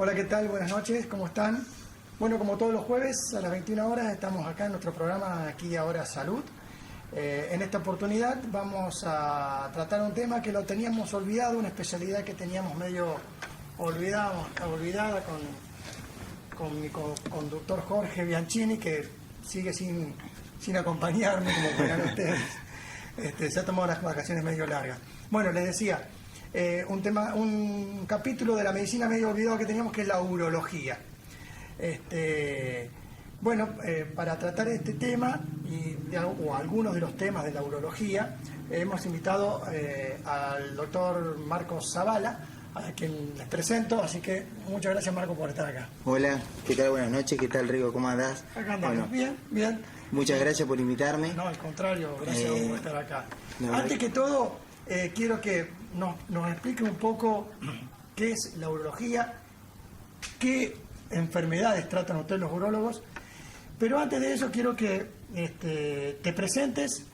Hola, ¿qué tal? Buenas noches, ¿cómo están? Bueno, como todos los jueves a las 21 horas estamos acá en nuestro programa Aquí Ahora Salud. En esta oportunidad vamos a tratar un tema que lo teníamos olvidado, una especialidad que teníamos medio olvidada con mi conductor Jorge Bianchini, que sigue sin acompañarme, como verán ustedes. Se ha tomado unas vacaciones medio largas. Bueno, les decía, un capítulo de la medicina medio olvidado que teníamos, que es la urología. Para tratar este tema o algunos de los temas de la urología, hemos invitado al doctor Marcos Zavala, a quien les presento, así que muchas gracias, Marco, por estar acá. Hola, ¿qué tal? Buenas noches, ¿qué tal, Rigo? ¿Cómo andás? Acá andamos, bien. Muchas gracias por invitarme. No, al contrario, gracias a vos por estar acá. Antes que todo, quiero que nos explique un poco qué es la urología, qué enfermedades tratan ustedes los urólogos, pero antes de eso quiero que te presentes,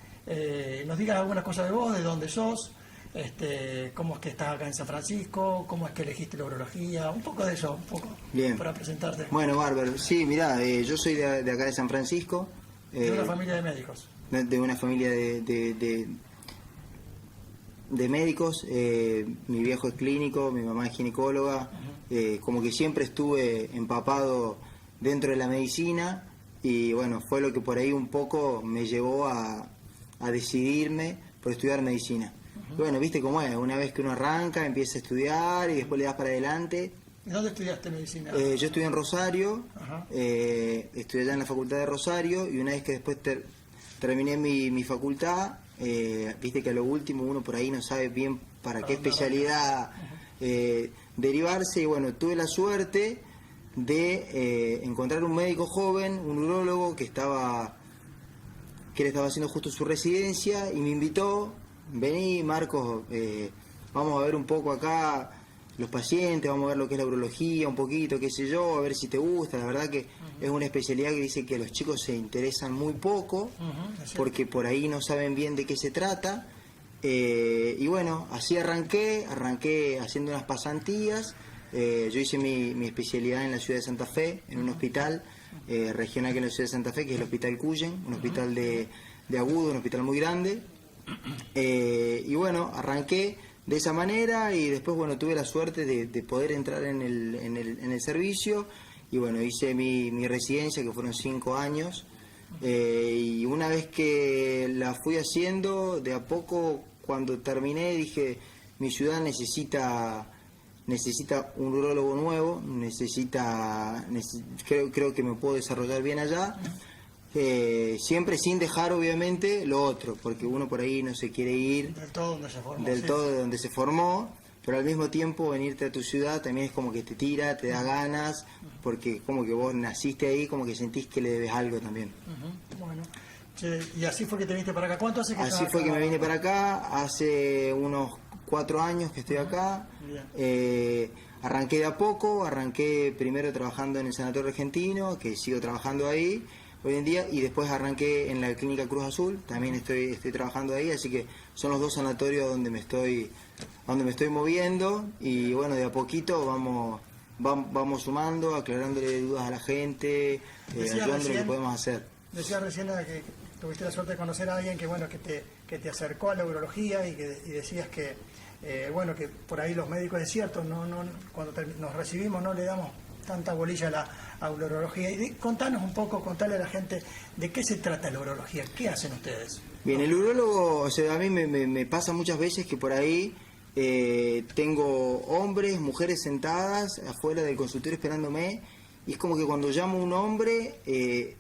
nos digas algunas cosas de vos, de dónde sos, cómo es que estás acá en San Francisco, cómo es que elegiste la urología, un poco de eso, bien, para presentarte. Bueno, bárbaro. Sí, mirá, yo soy de acá de San Francisco. De una familia de médicos. De una familia de médicos. Mi viejo es clínico, mi mamá es ginecóloga. Como que siempre estuve empapado dentro de la medicina y bueno, fue lo que por ahí un poco me llevó a decidirme por estudiar medicina. Y bueno, viste cómo es, una vez que uno arranca, empieza a estudiar y después le das para adelante. ¿Y dónde estudiaste medicina? Yo estudié en Rosario, estudié allá en la facultad de Rosario, y una vez que después terminé mi facultad, viste que a lo último uno por ahí no sabe bien para qué especialidad derivarse, y bueno, tuve la suerte de encontrar un médico joven, un urólogo que él estaba haciendo justo su residencia, y me invitó: vení, Marcos, vamos a ver un poco acá los pacientes, vamos a ver lo que es la urología, un poquito, qué sé yo, a ver si te gusta. La verdad que es una especialidad que dice que los chicos se interesan muy poco, porque por ahí no saben bien de qué se trata. Y bueno, así arranqué haciendo unas pasantías. Yo hice mi especialidad en la ciudad de Santa Fe, en un hospital regional que es la ciudad de Santa Fe, que es el Hospital Cuyen, un hospital de agudo, un hospital muy grande. Y bueno, arranqué de esa manera, y después bueno, tuve la suerte de poder entrar en el servicio, y bueno, hice mi residencia, que fueron 5 años, y una vez que la fui haciendo, de a poco, cuando terminé, dije: mi ciudad necesita un urólogo nuevo, creo que me puedo desarrollar bien allá. Siempre sin dejar obviamente lo otro, porque uno por ahí no se quiere ir del todo donde se formó, de donde se formó, pero al mismo tiempo venirte a tu ciudad también es como que te tira, te da ganas, porque como que vos naciste ahí, como que sentís que le debes algo también. Bueno, y así fue que te viniste para acá. ¿Cuánto hace que Así fue que me vine para acá, hace unos 4 años que estoy acá. Arranqué de a poco, arranqué primero trabajando en el Sanatorio Argentino, que sigo trabajando ahí hoy en día, y después arranqué en la Clínica Cruz Azul, también estoy trabajando ahí, así que son los 2 sanatorios donde me estoy moviendo, y bueno, de a poquito vamos sumando, aclarándole dudas a la gente, ayudando lo que podemos hacer. Decías recién que tuviste la suerte de conocer a alguien que te acercó a la urología, y decías que que por ahí los médicos, es cierto, cuando nos recibimos no le damos tanta bolilla a la urología. Y contanos un poco, contale a la gente de qué se trata la urología, qué hacen ustedes. Bien, el urólogo, o sea, a mí me pasa muchas veces que por ahí tengo hombres, mujeres sentadas afuera del consultorio esperándome, y es como que cuando llamo a un hombre,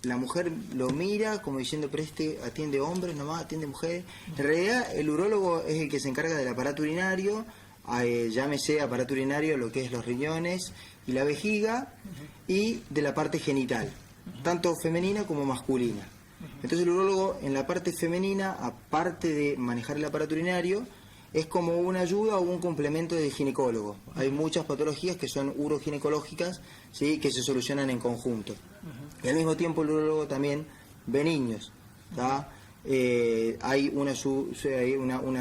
la mujer lo mira como diciendo: pero atiende hombres nomás, atiende mujeres. En realidad el urólogo es el que se encarga del aparato urinario, llámese aparato urinario lo que es los riñones y la vejiga, y de la parte genital, tanto femenina como masculina. Entonces el urólogo en la parte femenina, aparte de manejar el aparato urinario, es como una ayuda o un complemento del ginecólogo. Hay muchas patologías que son uroginecológicas, ¿sí?, que se solucionan en conjunto. Y al mismo tiempo el urólogo también ve niños, ¿tá? hay una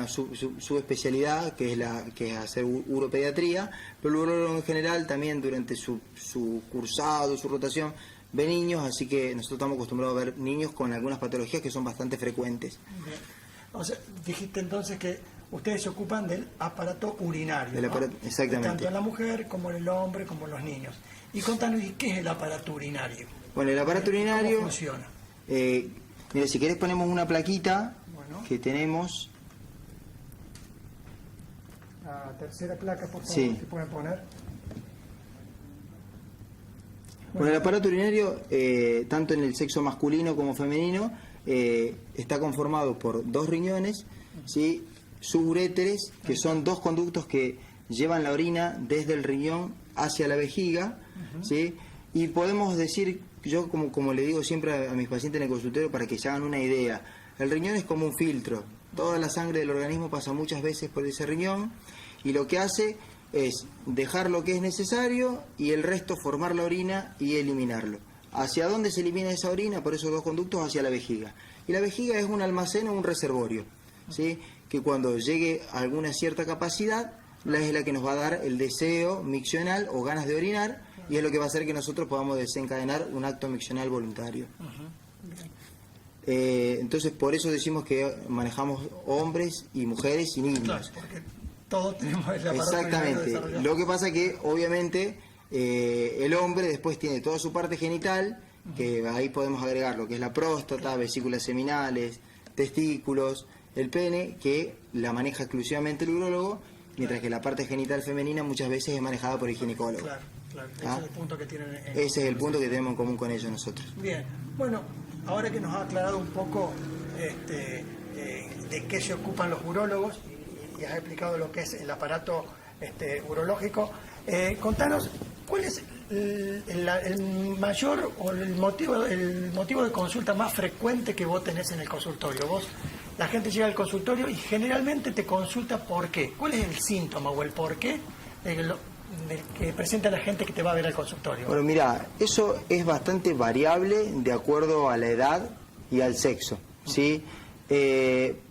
subespecialidad que es hacer uropediatría, pero el urólogo en general también durante su cursado, su rotación, ve niños, así que nosotros estamos acostumbrados a ver niños con algunas patologías que son bastante frecuentes. Bien. O sea, dijiste entonces que ustedes se ocupan del aparato urinario, ¿no? Exactamente. Tanto en la mujer como en el hombre como en los niños. Y contanos, ¿qué es el aparato urinario? Bueno, el aparato urinario... ¿Cómo funciona? Mire, si querés ponemos una plaquita que tenemos. La tercera placa, por favor, sí. ¿se pueden poner? Bueno, el aparato urinario, tanto en el sexo masculino como femenino, está conformado por 2 riñones, ¿sí? Suburéteres, que son 2 conductos que llevan la orina desde el riñón hacia la vejiga, ¿sí? Y podemos decir, yo como le digo siempre a mis pacientes en el consultorio para que se hagan una idea, el riñón es como un filtro, toda la sangre del organismo pasa muchas veces por ese riñón y lo que hace es dejar lo que es necesario y el resto formar la orina y eliminarlo. ¿Hacia dónde se elimina esa orina? Por esos 2 conductos, hacia la vejiga. Y la vejiga es un almacén o un reservorio, ¿sí? Que cuando llegue a alguna cierta capacidad, es la que nos va a dar el deseo miccional o ganas de orinar, y es lo que va a hacer que nosotros podamos desencadenar un acto miccional voluntario. Entonces, por eso decimos que manejamos hombres y mujeres y niños. Claro, porque todos tenemos el aparato. Exactamente. Lo que pasa que, obviamente, el hombre después tiene toda su parte genital, que ahí podemos agregar lo que es la próstata, vesículas seminales, testículos, el pene, que la maneja exclusivamente el urólogo, mientras que la parte genital femenina muchas veces es manejada por el ginecólogo. Claro, claro. Ese es el punto que tienen Ese es el punto que tenemos en común con ellos nosotros. Bien, bueno, ahora que nos ha aclarado un poco de qué se ocupan los urólogos y has explicado lo que es el aparato urológico, contanos cuál es el mayor o el motivo de consulta más frecuente que vos tenés en el consultorio. La gente llega al consultorio y generalmente te consulta por qué. ¿Cuál es el síntoma o el por qué del que presenta la gente que te va a ver al consultorio? Bueno, mira, eso es bastante variable de acuerdo a la edad y al sexo, ¿sí?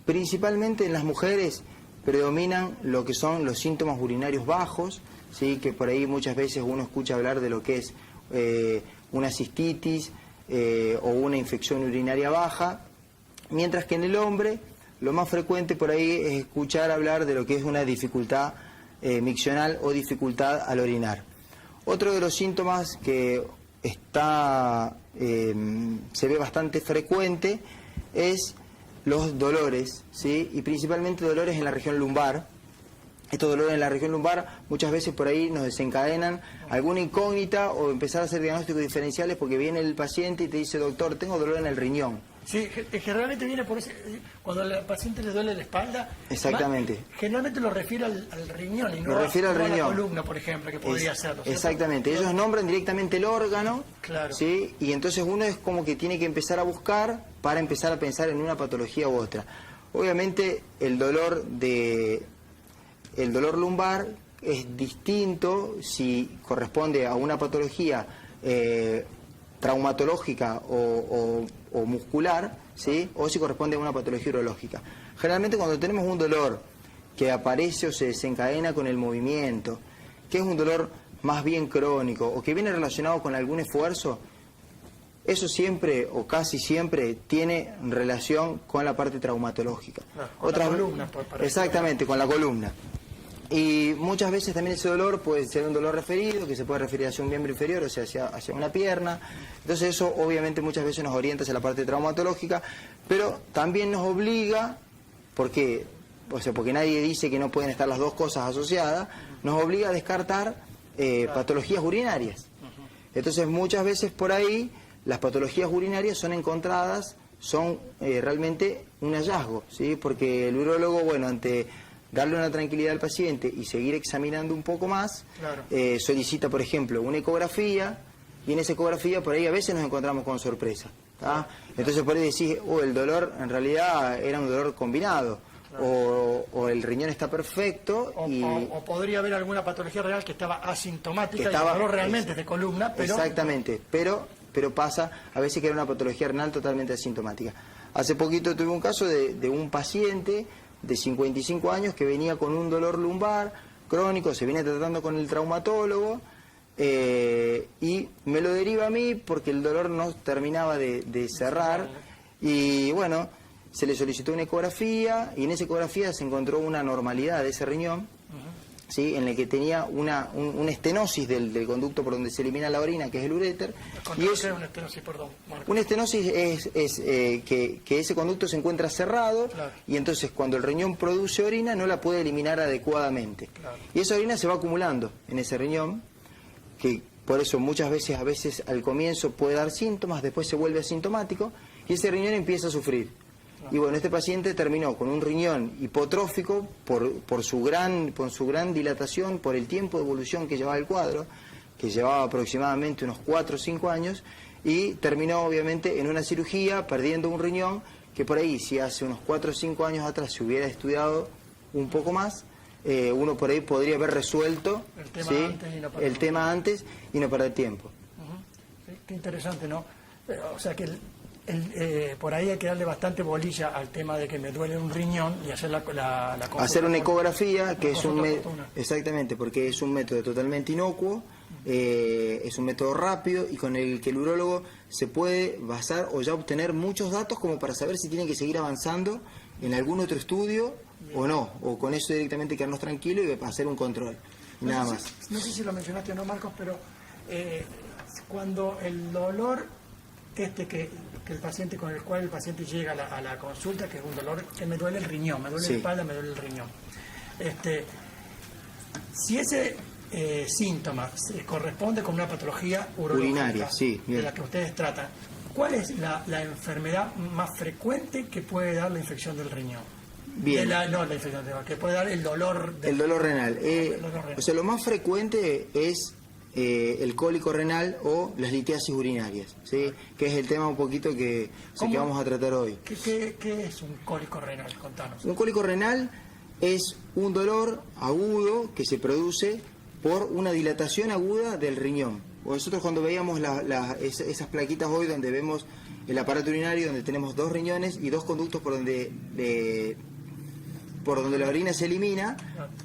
Principalmente en las mujeres predominan lo que son los síntomas urinarios bajos, ¿sí? Que por ahí muchas veces uno escucha hablar de lo que es una cistitis o una infección urinaria baja, mientras que en el hombre lo más frecuente por ahí es escuchar hablar de lo que es una dificultad miccional o dificultad al orinar. Otro de los síntomas que se ve bastante frecuente es los dolores, ¿sí? Y principalmente dolores en la región lumbar. Estos dolores en la región lumbar muchas veces por ahí nos desencadenan alguna incógnita o empezar a hacer diagnósticos diferenciales porque viene el paciente y te dice, doctor, tengo dolor en el riñón. Sí, generalmente viene por ese, cuando al paciente le duele la espalda. Exactamente. Generalmente lo refiere al riñón y no, lo refiere al riñón. A la columna, por ejemplo, que podría serlo. Exactamente. Ellos nombran directamente el órgano, claro. ¿sí? Y entonces uno es como que tiene que empezar a buscar para empezar a pensar en una patología u otra. Obviamente el dolor lumbar es distinto si corresponde a una patología traumatológica o muscular, ¿sí? O si corresponde a una patología urológica. Generalmente cuando tenemos un dolor que aparece o se desencadena con el movimiento, que es un dolor más bien crónico o que viene relacionado con algún esfuerzo, eso siempre o casi siempre tiene relación con la parte traumatológica. Con la columna, exactamente, con la columna. Y muchas veces también ese dolor puede ser un dolor referido, que se puede referir hacia un miembro inferior, o sea, hacia una pierna. Entonces eso obviamente muchas veces nos orienta hacia la parte traumatológica, pero también nos obliga, porque nadie dice que no pueden estar las dos cosas asociadas, nos obliga a descartar patologías urinarias. Entonces muchas veces por ahí las patologías urinarias son encontradas, son realmente un hallazgo, ¿sí? Porque el urólogo, bueno, ante darle una tranquilidad al paciente y seguir examinando un poco más, claro. Solicita, por ejemplo, una ecografía, y en esa ecografía por ahí a veces nos encontramos con sorpresa, ¿tá? Entonces por ahí decís, el dolor en realidad era un dolor combinado, claro. o el riñón está perfecto, o podría haber alguna patología real que estaba asintomática, y el dolor realmente es de columna, pero... Exactamente, pero pasa a veces que era una patología renal totalmente asintomática. Hace poquito tuve un caso de un paciente de 55 años que venía con un dolor lumbar crónico, se viene tratando con el traumatólogo y me lo deriva a mí porque el dolor no terminaba de cerrar y bueno, se le solicitó una ecografía y en esa ecografía se encontró una anormalidad de ese riñón, ¿sí? En el que tenía una estenosis del conducto por donde se elimina la orina, que es el uréter. Y es una estenosis, perdón, Marcos. Una estenosis es que ese conducto se encuentra cerrado, claro, y entonces cuando el riñón produce orina no la puede eliminar adecuadamente. Claro. Y esa orina se va acumulando en ese riñón, que por eso muchas veces, al comienzo puede dar síntomas, después se vuelve asintomático y ese riñón empieza a sufrir. Y bueno, este paciente terminó con un riñón hipotrófico por su gran dilatación, por el tiempo de evolución que llevaba el cuadro, que llevaba aproximadamente unos 4 o 5 años, y terminó obviamente en una cirugía, perdiendo un riñón, que por ahí, si hace unos 4 o 5 años atrás se hubiera estudiado un poco más, uno por ahí podría haber resuelto el tema antes y no perder tiempo. Sí, qué interesante, ¿no? O sea que por ahí hay que darle bastante bolilla al tema de que me duele un riñón y hacer la hacer una ecografía, que es exactamente, porque es un método totalmente inocuo, es un método rápido y con el que el urólogo se puede basar o ya obtener muchos datos como para saber si tiene que seguir avanzando en algún otro estudio o no, o con eso directamente quedarnos tranquilos y hacer un control, nada más. No sé si lo mencionaste o no, Marcos, pero cuando el dolor que el paciente, con el cual el paciente llega a la consulta, que es un dolor que me duele el riñón, me duele la espalda, me duele el riñón. Si ese síntoma se corresponde con una patología urinaria, de la que ustedes tratan, ¿cuál es la enfermedad más frecuente que puede dar la infección del riñón? Bien. La infección del riñón, que puede dar el dolor renal. O sea, lo más frecuente es el cólico renal o las litiasis urinarias, ¿sí? Que es el tema un poquito que vamos a tratar hoy. ¿Qué es un cólico renal? Contanos. Un cólico renal es un dolor agudo que se produce por una dilatación aguda del riñón. Nosotros cuando veíamos esas plaquitas hoy donde vemos el aparato urinario, donde tenemos 2 riñones y 2 conductos por donde la orina se elimina,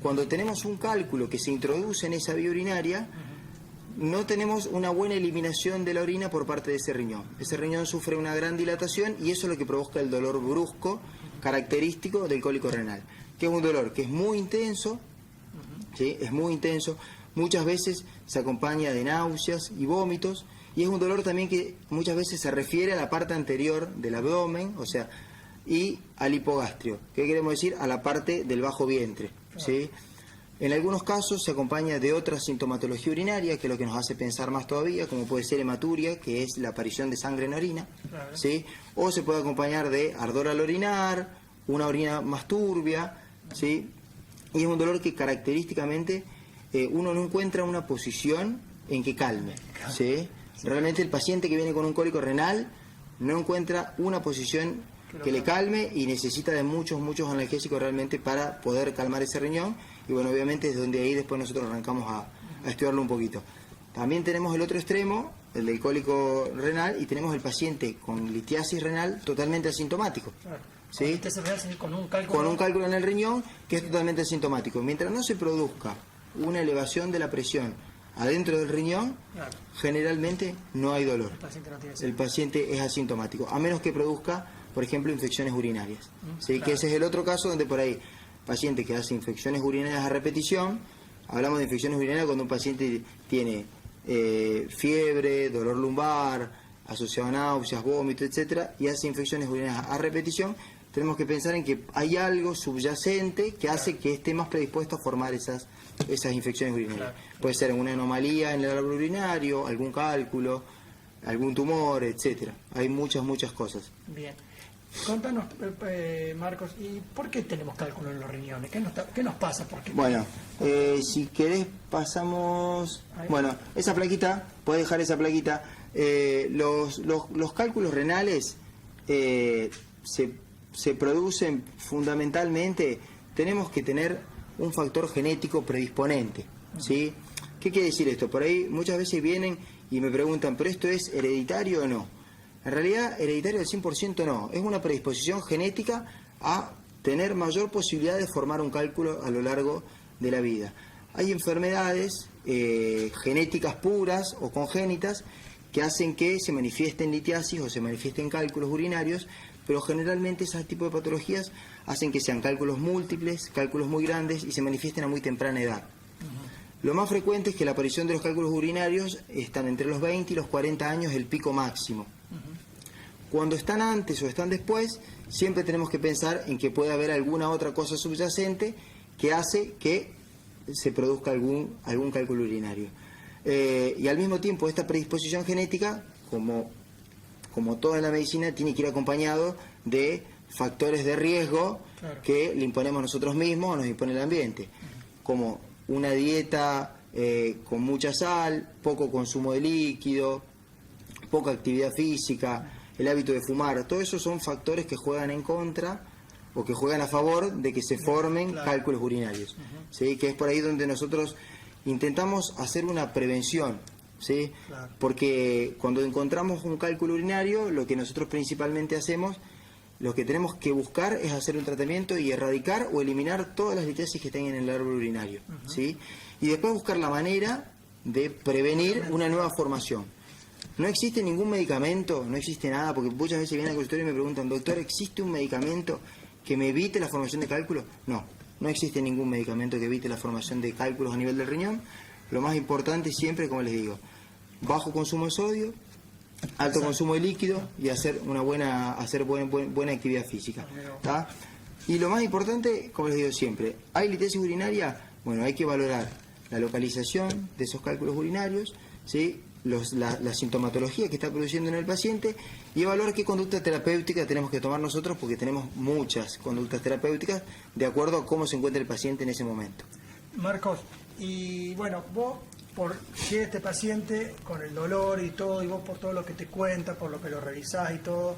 cuando tenemos un cálculo que se introduce en esa vía urinaria, no tenemos una buena eliminación de la orina por parte de ese riñón. Ese riñón sufre una gran dilatación y eso es lo que provoca el dolor brusco característico del cólico renal, que es un dolor que es muy intenso, ¿sí? Es muy intenso, muchas veces se acompaña de náuseas y vómitos, y es un dolor también que muchas veces se refiere a la parte anterior del abdomen, o sea, y al hipogastrio. ¿Qué queremos decir? A la parte del bajo vientre, ¿sí? En algunos casos se acompaña de otra sintomatología urinaria, que es lo que nos hace pensar más todavía, como puede ser hematuria, que es la aparición de sangre en orina, ¿sí? O se puede acompañar de ardor al orinar, una orina más turbia, ¿sí? Y es un dolor que característicamente uno no encuentra una posición en que calme, ¿sí? Realmente el paciente que viene con un cólico renal no encuentra una posición que le calme y necesita de muchos analgésicos realmente para poder calmar ese riñón. Y bueno, obviamente es donde ahí después nosotros arrancamos a estudiarlo un poquito. También tenemos el otro extremo, el del cólico renal, y tenemos el paciente con litiasis renal totalmente asintomático. ¿Sí? Con un cálculo en el riñón que es totalmente asintomático. Mientras no se produzca una elevación de la presión adentro del riñón, generalmente no hay dolor. El paciente es asintomático, a menos que produzca, por ejemplo, infecciones urinarias. ¿Sí? Que ese es el otro caso donde por ahí paciente que hace infecciones urinarias a repetición, hablamos de infecciones urinarias cuando un paciente tiene fiebre, dolor lumbar, asociado a náuseas, vómito, etcétera, y hace infecciones urinarias a repetición, tenemos que pensar en que hay algo subyacente que hace que esté más predispuesto a formar esas infecciones urinarias. Puede ser una anomalía en el árbol urinario, algún cálculo, algún tumor, etcétera. Hay muchas cosas. Bien. Contanos, Marcos, ¿y por qué tenemos cálculo en los riñones? ¿Qué nos pasa? Bueno, si querés pasamos... Bueno, esa plaquita, podés dejar esa plaquita. Los cálculos renales se producen fundamentalmente, tenemos que tener un factor genético predisponente, ¿sí? ¿Qué quiere decir esto? Por ahí muchas veces vienen y me preguntan, ¿pero esto es hereditario o no? En realidad, hereditario al 100% no, es una predisposición genética a tener mayor posibilidad de formar un cálculo a lo largo de la vida. Hay enfermedades genéticas puras o congénitas que hacen que se manifiesten litiasis o se manifiesten cálculos urinarios, pero generalmente ese tipo de patologías hacen que sean cálculos múltiples, cálculos muy grandes y se manifiesten a muy temprana edad. Lo más frecuente es que la aparición de los cálculos urinarios están entre los 20 y los 40 años, el pico máximo. Cuando están antes o están después, siempre tenemos que pensar en que puede haber alguna otra cosa subyacente que hace que se produzca algún cálculo urinario. Y al mismo tiempo, esta predisposición genética, como toda en la medicina, tiene que ir acompañado de factores de riesgo que le imponemos nosotros mismos o nos impone el ambiente, como una dieta con mucha sal, poco consumo de líquido, poca actividad física, el hábito de fumar. Todo eso son factores que juegan en contra o que juegan a favor de que se formen cálculos urinarios, ¿sí? Que es por ahí donde nosotros intentamos hacer una prevención, ¿sí? Porque cuando encontramos un cálculo urinario, lo que nosotros principalmente hacemos, lo que tenemos que buscar es hacer un tratamiento y erradicar o eliminar todas las litiasis que estén en el árbol urinario, ¿sí? Y después buscar la manera de prevenir una nueva formación. No existe ningún medicamento, no existe nada, porque muchas veces vienen al consultorio y me preguntan, doctor, ¿existe un medicamento que me evite la formación de cálculos? No, no existe ningún medicamento que evite la formación de cálculos a nivel del riñón. Lo más importante siempre, como les digo, bajo consumo de sodio, alto consumo de líquido y hacer una buena actividad física, ¿tá? Y lo más importante, como les digo siempre, ¿hay litiasis urinaria? Bueno, hay que valorar la localización de esos cálculos urinarios, ¿sí? La sintomatología que está produciendo en el paciente y evaluar qué conducta terapéutica tenemos que tomar nosotros, porque tenemos muchas conductas terapéuticas de acuerdo a cómo se encuentra el paciente en ese momento. Marcos, y bueno, vos por qué este paciente con el dolor y todo, y vos por todo lo que te cuenta, por lo que lo revisás y todo,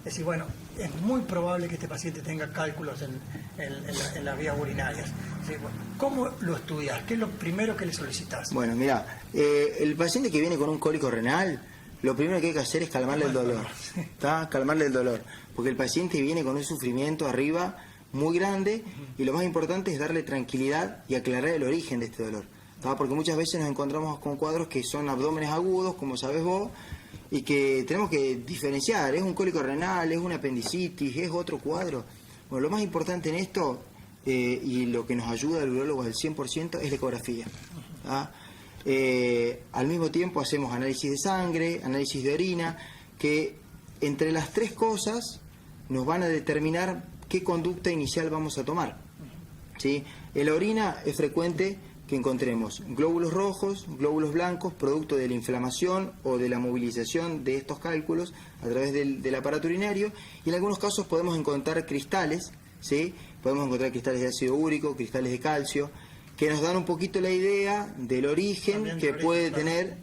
decís, bueno, es muy probable que este paciente tenga cálculos en las vías urinarias. ¿Sí? Bueno, ¿cómo lo estudiás? ¿Qué es lo primero que le solicitás? Bueno, mira, el paciente que viene con un cólico renal, lo primero que hay que hacer es calmarle el dolor, ¿tá? Calmarle el dolor, porque el paciente viene con un sufrimiento arriba muy grande y lo más importante es darle tranquilidad y aclarar el origen de este dolor, ¿tá? Porque muchas veces nos encontramos con cuadros que son abdómenes agudos, como sabes vos, y que tenemos que diferenciar, es un cólico renal, es una apendicitis, es otro cuadro. Bueno, lo más importante en esto, y lo que nos ayuda al urólogo al 100%, es la ecografía, ¿tá? Al mismo tiempo hacemos análisis de sangre, análisis de orina, que entre las tres cosas nos van a determinar qué conducta inicial vamos a tomar, ¿sí? En la orina es frecuente que encontremos glóbulos rojos, glóbulos blancos, producto de la inflamación o de la movilización de estos cálculos a través del aparato urinario, y en algunos casos podemos encontrar cristales, ¿sí? Podemos encontrar cristales de ácido úrico, cristales de calcio, que nos dan un poquito la idea del origen que puede tener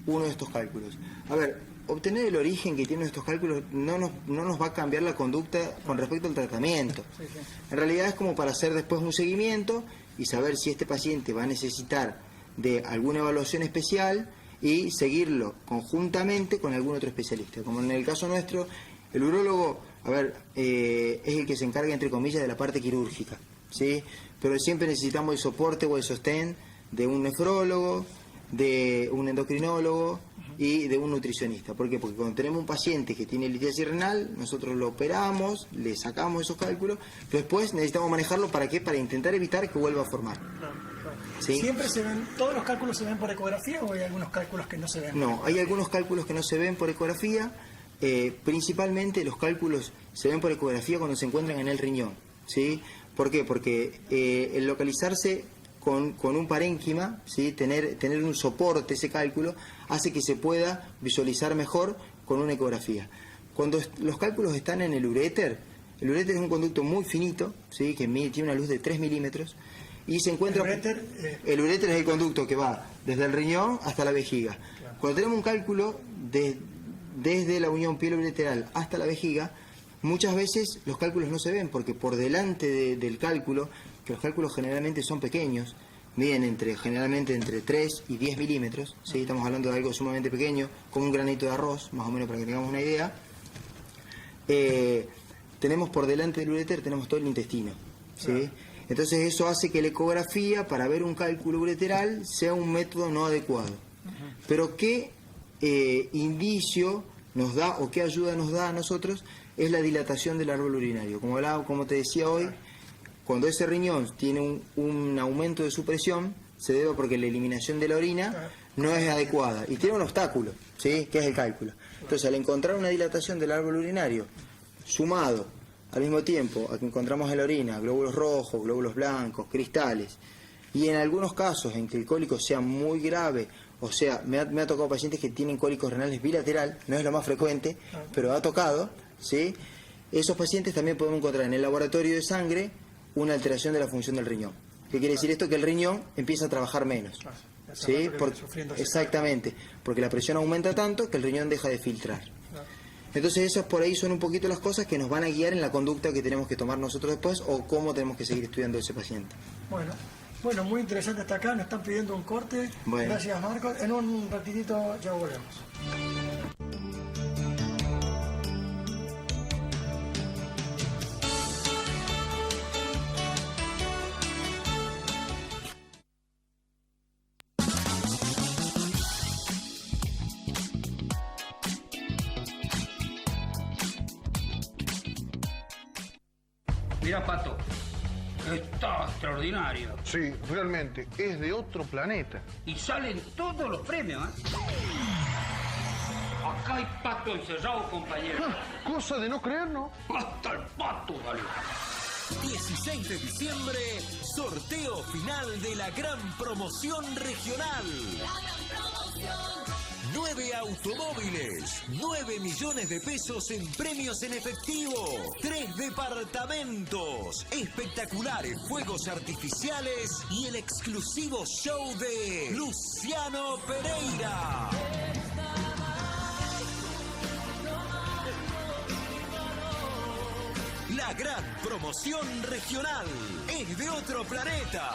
uno de estos cálculos. A ver, obtener el origen que tienen estos cálculos no nos va a cambiar la conducta con respecto al tratamiento. En realidad es como para hacer después un seguimiento y saber si este paciente va a necesitar de alguna evaluación especial y seguirlo conjuntamente con algún otro especialista. Como en el caso nuestro, el urólogo, es el que se encarga, entre comillas, de la parte quirúrgica, ¿sí? Pero siempre necesitamos el soporte o el sostén de un nefrólogo, de un endocrinólogo y de un nutricionista. ¿Por qué? Porque cuando tenemos un paciente que tiene litiasis renal, nosotros lo operamos, le sacamos esos cálculos, pero después necesitamos manejarlo. ¿Para qué? Para intentar evitar que vuelva a formar. ¿Sí? ¿Siempre se ven, todos los cálculos se ven por ecografía o hay algunos cálculos que no se ven? No, hay algunos cálculos que no se ven por ecografía. Principalmente los cálculos se ven por ecografía cuando se encuentran en el riñón, ¿sí? ¿Por qué? Porque el localizarse con un parénquima, ¿sí? tener un soporte, ese cálculo, hace que se pueda visualizar mejor con una ecografía. Cuando los cálculos están en el uréter es un conducto muy finito, ¿sí? Que tiene una luz de 3 milímetros, y se encuentra... El uréter es el conducto que va desde el riñón hasta la vejiga. Claro. Cuando tenemos un cálculo desde la unión pielo-ureteral hasta la vejiga, muchas veces los cálculos no se ven, porque por delante del cálculo, que los cálculos generalmente son pequeños, miden generalmente entre 3 y 10 milímetros, ¿sí? Estamos hablando de algo sumamente pequeño, como un granito de arroz, más o menos para que tengamos una idea. Tenemos por delante del uréter, tenemos todo el intestino, ¿sí? Entonces eso hace que la ecografía, para ver un cálculo ureteral, sea un método no adecuado. Pero ¿qué indicio nos da o qué ayuda nos da a nosotros? Es la dilatación del árbol urinario. Como te decía hoy, cuando ese riñón tiene un aumento de su presión, se debe porque la eliminación de la orina no es adecuada y tiene un obstáculo, ¿sí? Que es el cálculo. Entonces, al encontrar una dilatación del árbol urinario, sumado al mismo tiempo a que encontramos en la orina glóbulos rojos, glóbulos blancos, cristales, y en algunos casos en que el cólico sea muy grave, o sea, me ha tocado pacientes que tienen cólicos renales bilateral, no es lo más frecuente, pero ha tocado, ¿sí? Esos pacientes también podemos encontrar en el laboratorio de sangre una alteración de la función del riñón. ¿Qué quiere decir esto? Que el riñón empieza a trabajar menos. ¿Sí? Exactamente, porque la presión aumenta tanto que el riñón deja de filtrar. Entonces esos por ahí son un poquito las cosas que nos van a guiar en la conducta que tenemos que tomar nosotros después o cómo tenemos que seguir estudiando a ese paciente. Bueno, muy interesante hasta acá, nos están pidiendo un corte. Bueno. Gracias, Marcos. En un ratitito ya volvemos. Mira, Pato, está extraordinario. Sí, realmente, es de otro planeta. Y salen todos los premios, ¿eh? Acá hay pato encerrado, compañero. Cosa de no creer, ¿no? Hasta el pato, vale. 16 de diciembre, sorteo final de la gran promoción regional. 9 automóviles, 9 millones de pesos en premios en efectivo, 3 departamentos, espectaculares fuegos artificiales y el exclusivo show de Luciano Pereira. La gran promoción regional es de otro planeta.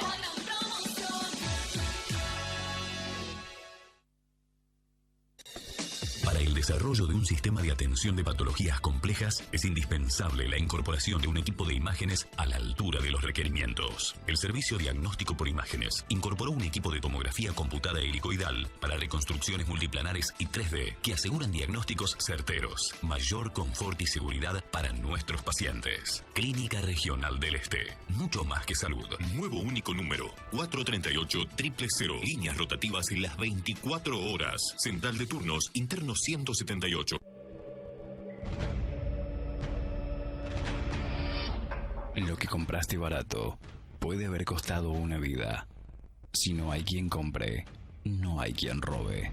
Para el desarrollo de un sistema de atención de patologías complejas es indispensable la incorporación de un equipo de imágenes a la altura de los requerimientos. El Servicio Diagnóstico por Imágenes incorporó un equipo de tomografía computada helicoidal para reconstrucciones multiplanares y 3D que aseguran diagnósticos certeros, mayor confort y seguridad para nuestros pacientes. Clínica Regional del Este, mucho más que salud. Nuevo único número, 438-000. Líneas rotativas en las 24 horas. Central de turnos, interno 178. Lo que compraste barato puede haber costado una vida. Si no hay quien compre, no hay quien robe.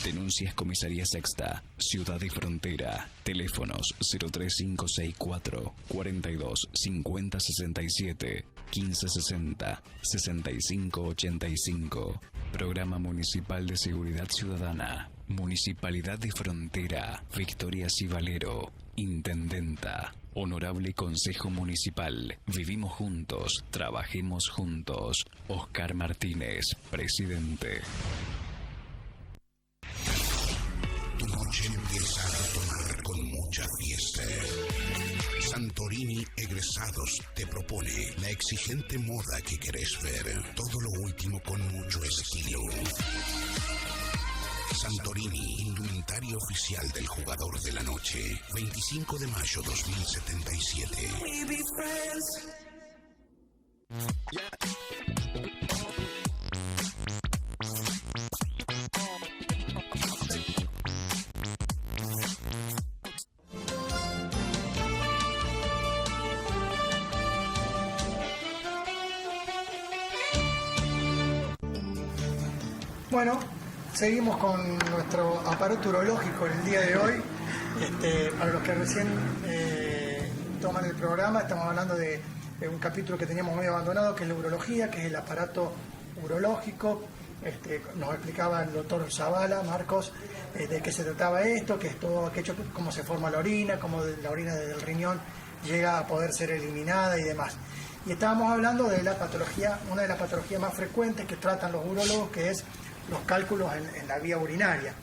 Denuncias Comisaría Sexta, Ciudad y Frontera. Teléfonos 03564 42 50 67 1560 65 85. Programa Municipal de Seguridad Ciudadana. Municipalidad de Frontera. Victoria Civalero. Intendenta. Honorable Consejo Municipal. Vivimos juntos. Trabajemos juntos. Oscar Martínez, Presidente. Tu noche empieza a retomar con mucha fiesta. Santorini Egresados te propone la exigente moda que querés ver. Todo lo último con mucho estilo. Santorini, indumentaria oficial del jugador de la noche. 25 de mayo 2077. Bueno, seguimos con nuestro aparato urológico el día de hoy. Para los que recién toman el programa, estamos hablando de un capítulo que teníamos medio abandonado, que es la urología, que es el aparato urológico. Nos explicaba el doctor Zavala, Marcos, de qué se trataba esto, que es todo aquello, cómo se forma la orina, cómo la orina del riñón llega a poder ser eliminada y demás. y estábamos hablando de la patología, una de las patologías más frecuentes que tratan los urólogos, que es los cálculos en la vía urinaria.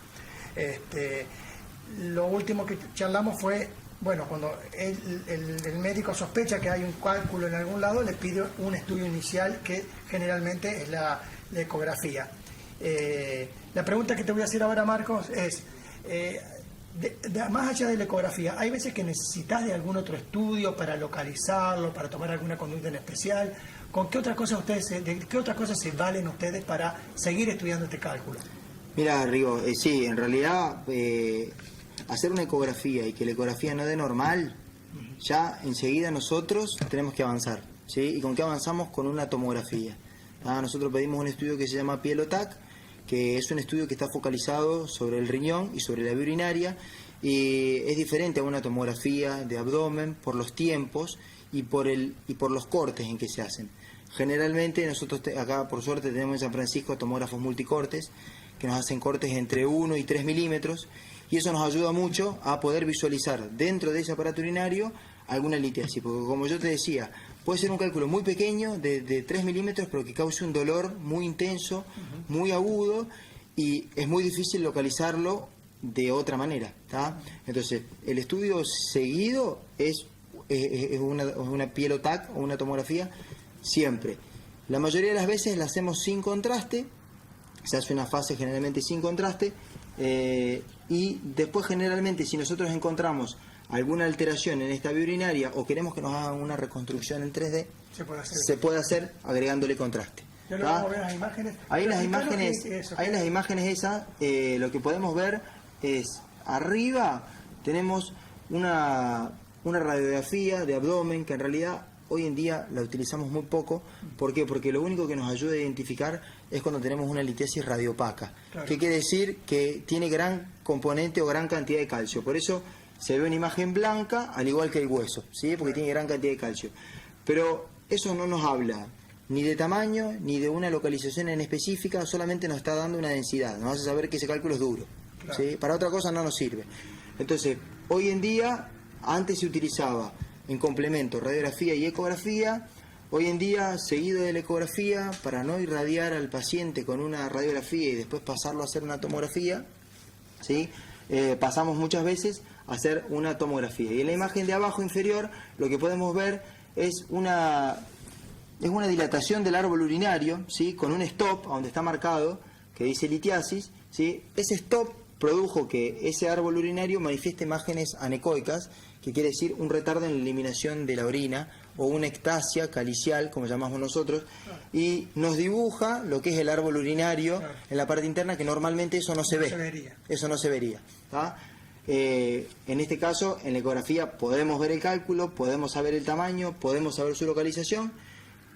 Lo último que charlamos fue, bueno, cuando el médico sospecha que hay un cálculo en algún lado, le pide un estudio inicial que generalmente es la ecografía. La pregunta que te voy a hacer ahora, Marcos, es, más allá de la ecografía, ¿hay veces que necesitas de algún otro estudio para localizarlo, para tomar alguna conducta en especial? ¿Con qué otras cosas de qué otras cosas se valen ustedes para seguir estudiando este cálculo? Mira, Rigo, sí, en realidad hacer una ecografía y que la ecografía no dé normal, ya enseguida nosotros tenemos que avanzar, ¿sí? ¿Y con qué avanzamos? Con una tomografía. Nosotros pedimos un estudio que se llama Pielotac, que es un estudio que está focalizado sobre el riñón y sobre la vía urinaria, y es diferente a una tomografía de abdomen por los tiempos y por los cortes en que se hacen. Generalmente nosotros acá, por suerte, tenemos en San Francisco tomógrafos multicortes que nos hacen cortes entre 1 y 3 milímetros, y eso nos ayuda mucho a poder visualizar dentro de ese aparato urinario alguna litiasis, porque como yo te decía, puede ser un cálculo muy pequeño de 3 milímetros, pero que cause un dolor muy intenso, muy agudo, y es muy difícil localizarlo de otra manera, ¿tá? Entonces, el estudio seguido es una Pielotac o una tomografía siempre. La mayoría de las veces la hacemos sin contraste, se hace una fase generalmente sin contraste, y después generalmente si nosotros encontramos alguna alteración en esta vía urinaria o queremos que nos hagan una reconstrucción en 3D, se puede hacer agregándole contraste. Ya lo vamos a ver en las imágenes. Ahí en las imágenes esas, lo que podemos ver es, arriba tenemos una radiografía de abdomen que en realidad hoy en día la utilizamos muy poco. ¿Por qué? Porque lo único que nos ayuda a identificar es cuando tenemos una litiasis radiopaca. Claro. ¿Qué quiere decir? Que tiene gran componente o gran cantidad de calcio. Por eso se ve una imagen blanca, al igual que el hueso, ¿sí? Porque tiene gran cantidad de calcio. Pero eso no nos habla ni de tamaño, ni de una localización en específica, solamente nos está dando una densidad. Nos hace saber que ese cálculo es duro. Claro. ¿Sí? Para otra cosa no nos sirve. Entonces, hoy en día, antes se utilizaba en complemento radiografía y ecografía. Hoy en día, seguido de la ecografía, para no irradiar al paciente con una radiografía y después pasarlo a hacer una tomografía, ¿sí? Pasamos muchas veces a hacer una tomografía. Y en la imagen de abajo inferior lo que podemos ver es una dilatación del árbol urinario, ¿sí? Con un stop, donde está marcado, que dice litiasis, ¿sí? Ese stop produjo que ese árbol urinario manifieste imágenes anecoicas, que quiere decir un retardo en la eliminación de la orina, o una ectasia calicial, como llamamos nosotros, y nos dibuja lo que es el árbol urinario en la parte interna, que normalmente eso no se ve. Eso no se vería. ¿Tá? En este caso, en la ecografía podemos ver el cálculo, podemos saber el tamaño, podemos saber su localización,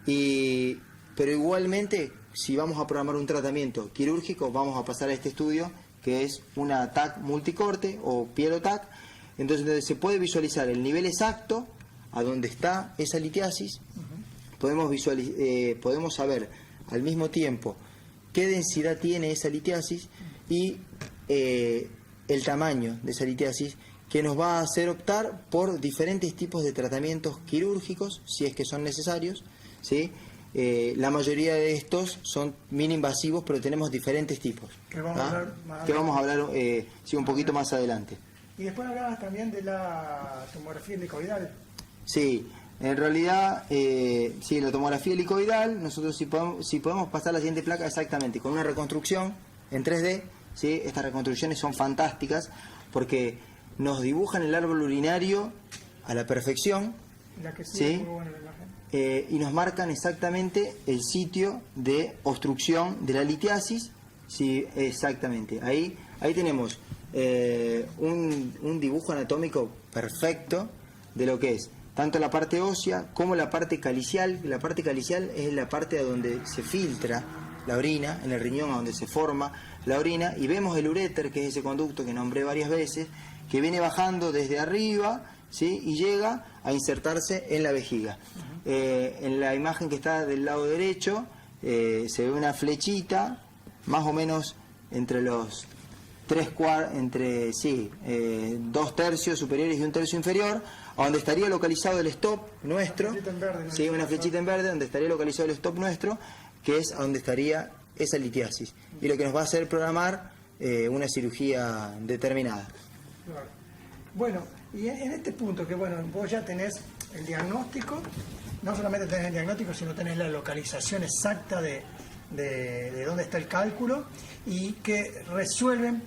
pero igualmente, si vamos a programar un tratamiento quirúrgico, vamos a pasar a este estudio, que es una TAC multicorte o Pielotac. Entonces se puede visualizar el nivel exacto a donde está esa litiasis. Podemos saber al mismo tiempo qué densidad tiene esa litiasis y el tamaño de esa litiasis, que nos va a hacer optar por diferentes tipos de tratamientos quirúrgicos, si es que son necesarios, ¿sí? La mayoría de estos son mini-invasivos, pero tenemos diferentes tipos. Que vamos a hablar un poquito más adelante. Y después hablabas también de la tomografía helicoidal. Sí, en realidad, sí, la tomografía helicoidal, nosotros si podemos pasar la siguiente placa exactamente, con una reconstrucción en 3D, ¿sí? Estas reconstrucciones son fantásticas porque nos dibujan el árbol urinario a la perfección, ¿sí? Muy buena la imagen. Y nos marcan exactamente el sitio de obstrucción de la litiasis, sí, exactamente. Ahí tenemos un dibujo anatómico perfecto de lo que es tanto la parte ósea como la parte calicial. La parte calicial es la parte a donde se filtra la orina, en el riñón, a donde se forma la orina, y vemos el uréter, que es ese conducto que nombré varias veces, que viene bajando desde arriba, ¿sí? Y llega a insertarse en la vejiga. En la imagen que está del lado derecho se ve una flechita más o menos entre los 2 tercios superiores y 1 tercio inferior, a donde estaría localizado el stop nuestro, una flechita en verde, donde estaría localizado el stop nuestro, que es a donde estaría esa litiasis, y lo que nos va a hacer programar una cirugía determinada. Claro. Bueno, y en este punto que bueno, vos ya tenés el diagnóstico, no solamente tenés el diagnóstico, sino tenés la localización exacta de dónde está el cálculo, y que resuelven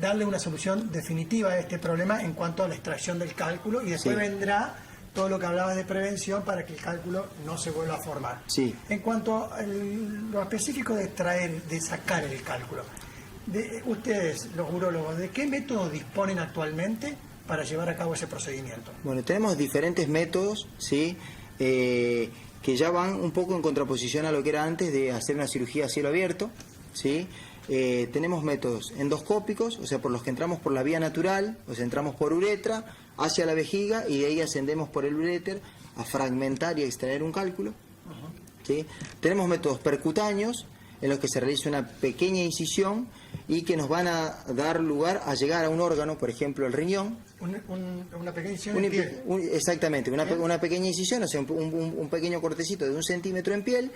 darle una solución definitiva a este problema en cuanto a la extracción del cálculo, y después vendrá todo lo que hablabas de prevención para que el cálculo no se vuelva a formar. Sí. En cuanto a lo específico de extraer, de sacar el cálculo, ustedes, los urólogos, ¿de qué método disponen actualmente para llevar a cabo ese procedimiento? Bueno, tenemos diferentes métodos, ¿sí? Que ya van un poco en contraposición a lo que era antes de hacer una cirugía a cielo abierto, ¿sí? Tenemos métodos endoscópicos, o sea, por los que entramos por la vía natural, o sea, entramos por uretra hacia la vejiga y de ahí ascendemos por el uréter a fragmentar y a extraer un cálculo. ¿Sí? Tenemos métodos percutáneos, en los que se realiza una pequeña incisión y que nos van a dar lugar a llegar a un órgano, por ejemplo el riñón. Una pequeña incisión en piel. Exactamente, una pequeña incisión, o sea, un pequeño cortecito de 1 centímetro en piel,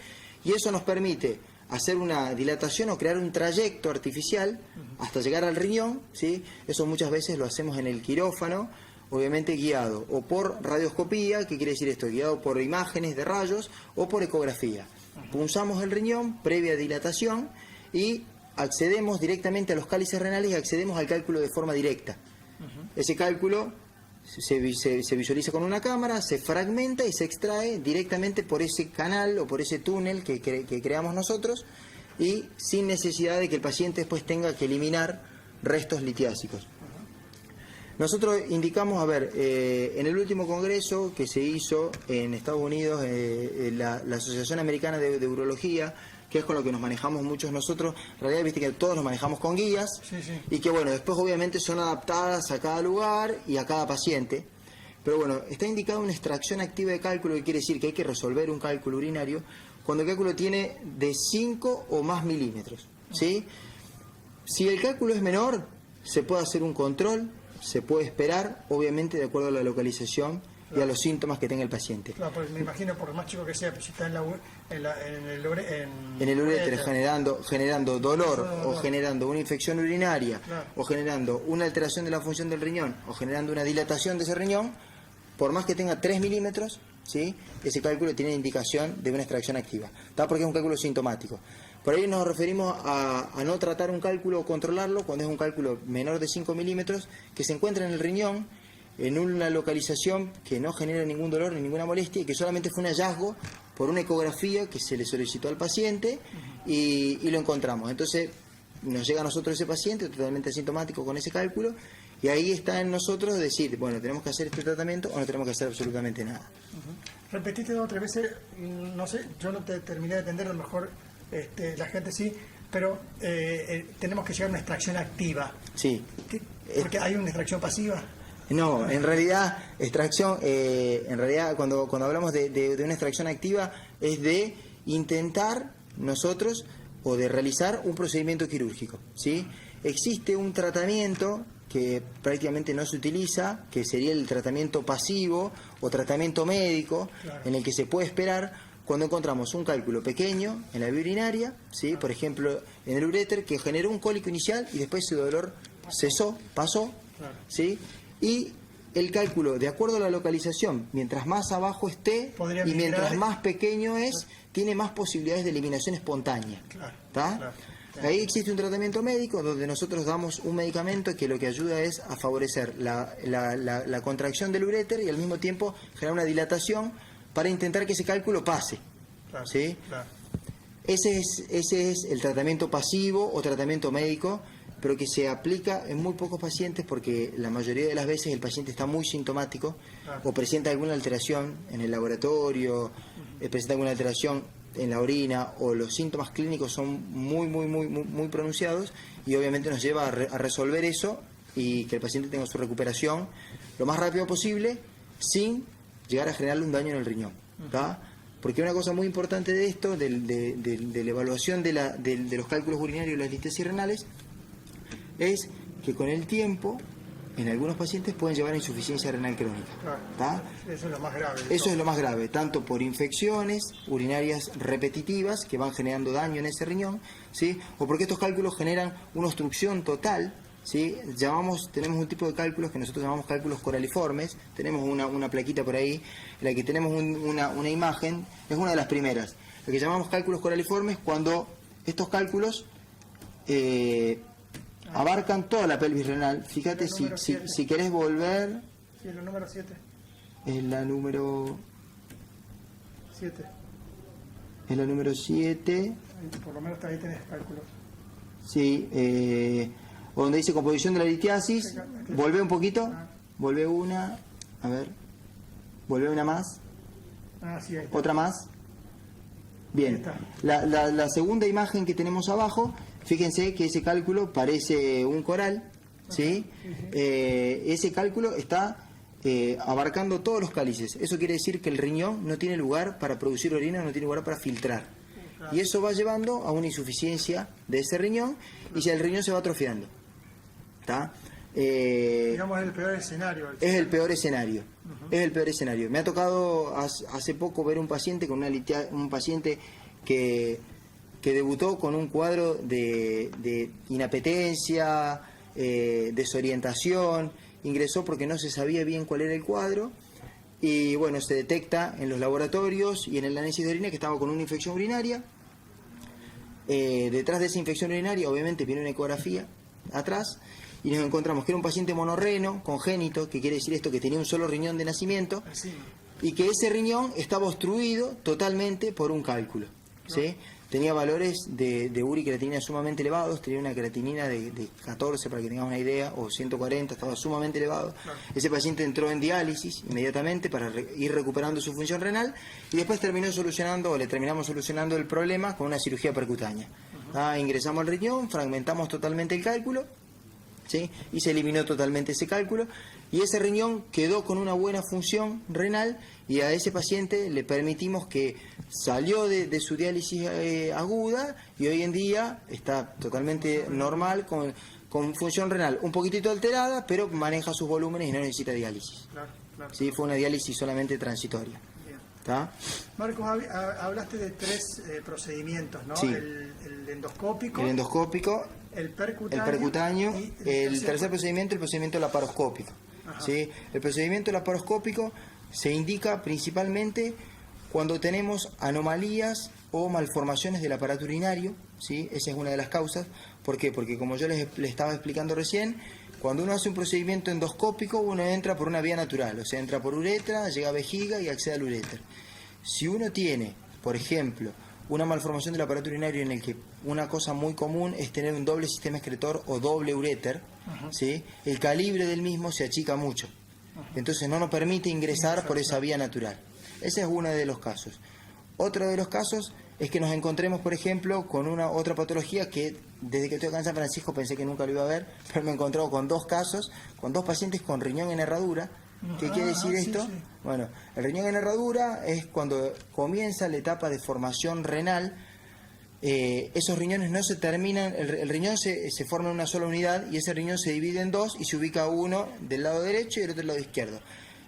y eso nos permite hacer una dilatación o crear un trayecto artificial hasta llegar al riñón, ¿sí? Eso muchas veces lo hacemos en el quirófano, obviamente guiado o por radioscopía, ¿qué quiere decir esto? Guiado por imágenes de rayos o por ecografía. Punzamos el riñón previa dilatación y accedemos directamente a los cálices renales y accedemos al cálculo de forma directa. Ese cálculo se visualiza con una cámara, se fragmenta y se extrae directamente por ese canal o por ese túnel que creamos nosotros, y sin necesidad de que el paciente después tenga que eliminar restos litiásicos. Nosotros indicamos, en el último congreso que se hizo en Estados Unidos, la Asociación Americana de Urología, que es con lo que nos manejamos muchos nosotros, en realidad viste que todos nos manejamos con guías, y que bueno, después obviamente son adaptadas a cada lugar y a cada paciente, pero bueno, está indicada una extracción activa de cálculo, que quiere decir que hay que resolver un cálculo urinario cuando el cálculo tiene de 5 o más milímetros, ¿sí? Si el cálculo es menor, se puede hacer un control, se puede esperar, obviamente de acuerdo a la localización y a los síntomas que tenga el paciente. Claro, pues me imagino, por más chico que sea, pues si está en el uréter generando dolor o generando una infección urinaria, o generando una alteración de la función del riñón, o generando una dilatación de ese riñón, por más que tenga 3 milímetros, ¿sí? Ese cálculo tiene indicación de una extracción activa, ¿está? Porque es un cálculo sintomático. Por ahí nos referimos a no tratar un cálculo o controlarlo cuando es un cálculo menor de 5 milímetros que se encuentra en el riñón, en una localización que no genera ningún dolor ni ninguna molestia, y que solamente fue un hallazgo por una ecografía que se le solicitó al paciente y lo encontramos. Entonces nos llega a nosotros ese paciente totalmente asintomático con ese cálculo, y ahí está en nosotros decir, bueno, tenemos que hacer este tratamiento o no tenemos que hacer absolutamente nada. Repetiste 2 o 3 veces, no sé, yo no te terminé de entender, a lo mejor la gente sí, pero tenemos que llegar a una extracción activa. Sí. Porque hay una extracción pasiva. No, en realidad, cuando hablamos de una extracción activa es de intentar nosotros o de realizar un procedimiento quirúrgico, ¿sí? Existe un tratamiento que prácticamente no se utiliza, que sería el tratamiento pasivo o tratamiento médico, en el que se puede esperar cuando encontramos un cálculo pequeño en la vía urinaria, ¿sí? Por ejemplo, en el uréter, que generó un cólico inicial y después ese dolor pasó, ¿sí? Y el cálculo, de acuerdo a la localización, mientras más abajo esté y mientras más pequeño es, tiene más posibilidades de eliminación espontánea. Ahí existe un tratamiento médico donde nosotros damos un medicamento que lo que ayuda es a favorecer la contracción del uréter y al mismo tiempo generar una dilatación para intentar que ese cálculo pase. ¿Sí? Ese es el tratamiento pasivo o tratamiento médico, pero que se aplica en muy pocos pacientes porque la mayoría de las veces el paciente está muy sintomático o presenta alguna alteración en el laboratorio, presenta alguna alteración en la orina, o los síntomas clínicos son muy pronunciados, y obviamente nos lleva a resolver eso y que el paciente tenga su recuperación lo más rápido posible sin llegar a generarle un daño en el riñón, ¿tá? Porque una cosa muy importante de esto, de la evaluación de los cálculos urinarios y las litiasis renales, es que con el tiempo, en algunos pacientes pueden llevar a insuficiencia renal crónica. Claro. Eso es lo más grave. Eso es lo más grave, tanto por infecciones urinarias repetitivas que van generando daño en ese riñón, ¿sí? O porque estos cálculos generan una obstrucción total, ¿sí? Tenemos un tipo de cálculos que nosotros llamamos cálculos coraliformes. Tenemos una plaquita por ahí, en la que tenemos una imagen, es una de las primeras, la que llamamos cálculos coraliformes, cuando estos cálculos abarcan toda la pelvis renal. Fíjate, si querés volver... Sí, la número 7. Es la número... 7. Es la número 7. Por lo menos ahí tenés cálculos. Sí, donde dice composición de la litiasis. Volvé un poquito. Volvé una. A ver. Volvé una más. Sí, ahí está. Otra más. Bien. La segunda imagen que tenemos abajo, fíjense que ese cálculo parece un coral, ¿sí? Ese cálculo está abarcando todos los cálices. Eso quiere decir que el riñón no tiene lugar para producir orina, no tiene lugar para filtrar. Y eso va llevando a una insuficiencia de ese riñón, y si el riñón se va atrofiando. ¿Está? Digamos, es el peor escenario. Es el peor escenario. Es el peor escenario. Me ha tocado hace poco ver un paciente con un paciente que debutó con un cuadro de inapetencia, desorientación. Ingresó porque no se sabía bien cuál era el cuadro, y bueno, se detecta en los laboratorios y en el análisis de orina que estaba con una infección urinaria. Detrás de esa infección urinaria obviamente viene una ecografía atrás, y nos encontramos que era un paciente monorreno congénito, que quiere decir esto, que tenía un solo riñón de nacimiento, y que ese riñón estaba obstruido totalmente por un cálculo, ¿sí? Tenía valores de uricreatinina sumamente elevados, tenía una creatinina de 14, para que tengamos una idea, o 140, estaba sumamente elevado. Ese paciente entró en diálisis inmediatamente para ir recuperando su función renal, y después le terminamos solucionando el problema con una cirugía percutánea. Ingresamos al riñón, fragmentamos totalmente el cálculo, ¿sí? Y se eliminó totalmente ese cálculo, y ese riñón quedó con una buena función renal, y a ese paciente le permitimos que salió de su diálisis aguda, y hoy en día está totalmente normal, con función renal un poquitito alterada, pero maneja sus volúmenes y no necesita diálisis. Sí, fue una diálisis solamente transitoria. ¿Está? Marcos, hablaste de 3 procedimientos, ¿no? Sí. El endoscópico. El endoscópico. El percutáneo. Y el tercer procedimiento, el procedimiento laparoscópico. ¿Sí? El procedimiento laparoscópico se indica principalmente cuando tenemos anomalías o malformaciones del aparato urinario, ¿sí? Esa es una de las causas. ¿Por qué? Porque, como yo les estaba explicando recién, cuando uno hace un procedimiento endoscópico, uno entra por una vía natural, o sea, entra por uretra, llega a vejiga y accede al uréter. Si uno tiene, por ejemplo, una malformación del aparato urinario en el que una cosa muy común es tener un doble sistema excretor o doble uréter, ¿sí? El calibre del mismo se achica mucho. Entonces no nos permite ingresar por esa vía natural. Ese es uno de los casos. Otro de los casos es que nos encontremos, por ejemplo, con otra patología que desde que estoy acá en San Francisco pensé que nunca lo iba a ver, pero me he encontrado con 2 casos, con 2 pacientes con riñón en herradura. ¿Qué quiere decir esto? Sí. Bueno, el riñón en herradura es cuando comienza la etapa de formación renal. Esos riñones no se terminan, el riñón se forma en una sola unidad, y ese riñón se divide en 2 y se ubica uno del lado derecho y el otro del lado izquierdo.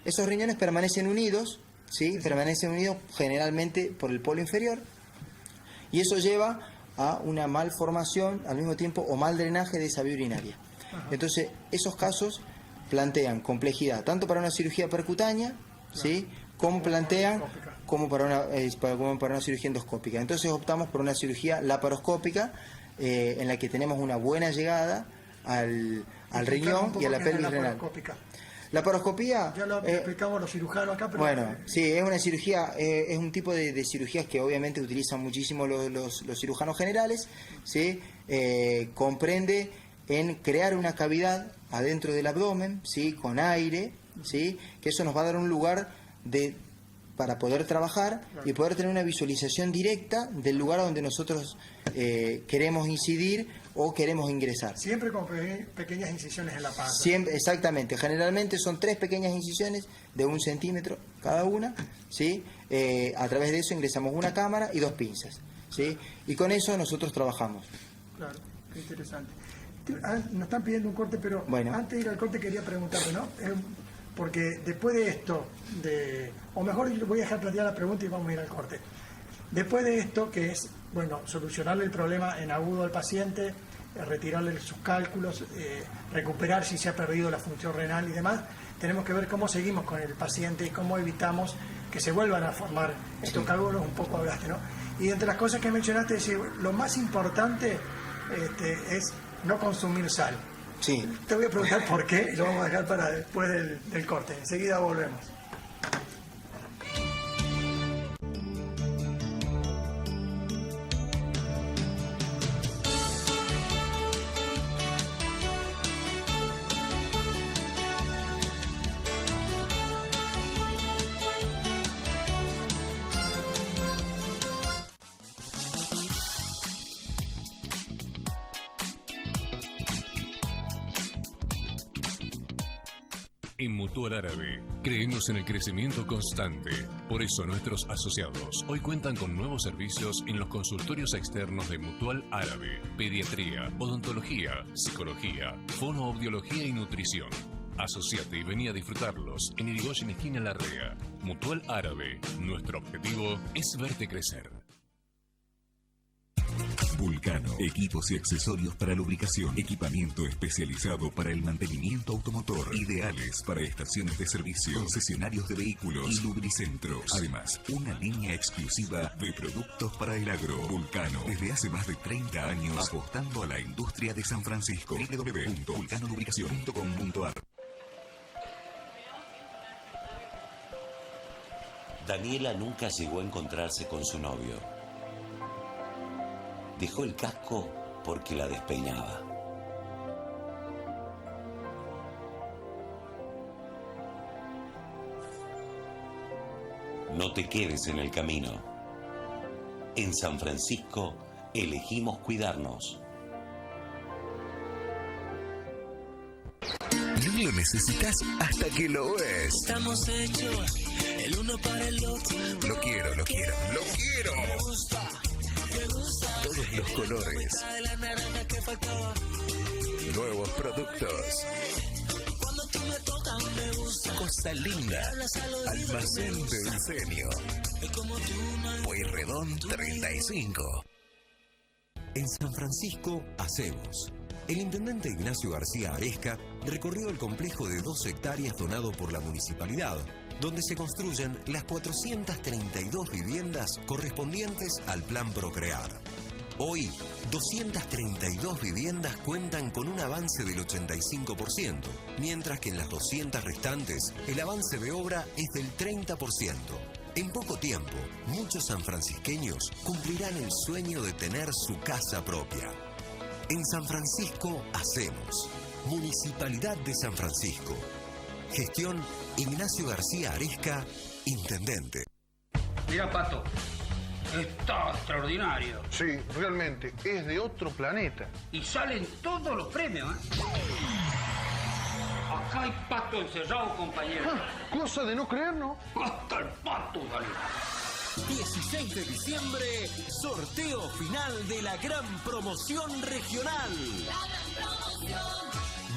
Esos riñones permanecen unidos, ¿sí? Permanecen unidos generalmente por el polo inferior, y eso lleva a una malformación al mismo tiempo o mal drenaje de esa vía urinaria. Entonces, esos casos plantean complejidad tanto para una cirugía percutánea, ¿sí? Como plantean como para una cirugía endoscópica. Entonces optamos por una cirugía laparoscópica, en la que tenemos una buena llegada al riñón y a la pelvis renal. La paroscopía... Ya lo explicamos los cirujanos acá, pero... Bueno, sí, es una cirugía, es un tipo de cirugías que obviamente utilizan muchísimo los cirujanos generales, ¿sí? Comprende en crear una cavidad adentro del abdomen, ¿sí? Con aire, ¿sí? Que eso nos va a dar un lugar para poder trabajar y poder tener una visualización directa del lugar a donde nosotros queremos incidir o queremos ingresar. Siempre con pequeñas incisiones en la panza. Siempre, exactamente. Generalmente son 3 pequeñas incisiones de 1 centímetro cada una, ¿sí? A través de eso ingresamos una cámara y 2 pinzas, ¿sí? Y con eso nosotros trabajamos. Claro, qué interesante. Nos están pidiendo un corte, pero bueno, antes de ir al corte quería preguntarte, ¿no? Porque después de esto, o mejor voy a dejar plantear la pregunta y vamos a ir al corte. Después de esto, que es, bueno, solucionarle el problema en agudo al paciente, retirarle sus cálculos, recuperar si se ha perdido la función renal y demás, tenemos que ver cómo seguimos con el paciente y cómo evitamos que se vuelvan a formar estos cálculos, un poco hablaste, ¿no? Y entre las cosas que mencionaste, lo más importante es no consumir sal. Sí. Te voy a preguntar por qué y lo vamos a dejar para después del corte. Enseguida volvemos. En Mutual Árabe, creemos en el crecimiento constante. Por eso nuestros asociados hoy cuentan con nuevos servicios en los consultorios externos de Mutual Árabe, pediatría, odontología, psicología, fonoaudiología y nutrición. Asociate y vení a disfrutarlos en Irigoyen esquina Larrea. Mutual Árabe, nuestro objetivo es verte crecer. Vulcano, equipos y accesorios para lubricación, equipamiento especializado para el mantenimiento automotor, ideales para estaciones de servicio, concesionarios de vehículos y lubricentros. Además, una línea exclusiva de productos para el agro. Vulcano, desde hace más de 30 años apostando a la industria de San Francisco. www.vulcanolubricación.com.ar. Daniela nunca llegó a encontrarse con su novio. Dejó el casco porque la despeinaba. No te quedes en el camino. En San Francisco elegimos cuidarnos. No lo necesitas hasta que lo ves. Estamos hechos el uno para el otro. Lo quiero. Me gusta. Todos los colores. Nuevos productos. Cuando tú me tocas me gusta. Costa Linda. Almacén de diseño. Pueyrredón 35. En San Francisco hacemos. El intendente Ignacio García Aresca recorrió el complejo de 2 hectáreas donado por la municipalidad, donde se construyen las 432 viviendas correspondientes al Plan Procrear. Hoy, 232 viviendas cuentan con un avance del 85%, mientras que en las 200 restantes el avance de obra es del 30%. En poco tiempo, muchos sanfrancisqueños cumplirán el sueño de tener su casa propia. En San Francisco hacemos. Municipalidad de San Francisco. Gestión Ignacio García Aresca, intendente. Mira, Pato, está extraordinario. Sí, realmente, es de otro planeta. Y salen todos los premios, ¿eh? Acá hay pato encerrado, compañero. Cosa de no creer, ¿no? Hasta el pato, dale. 16 de diciembre, sorteo final de la Gran Promoción Regional.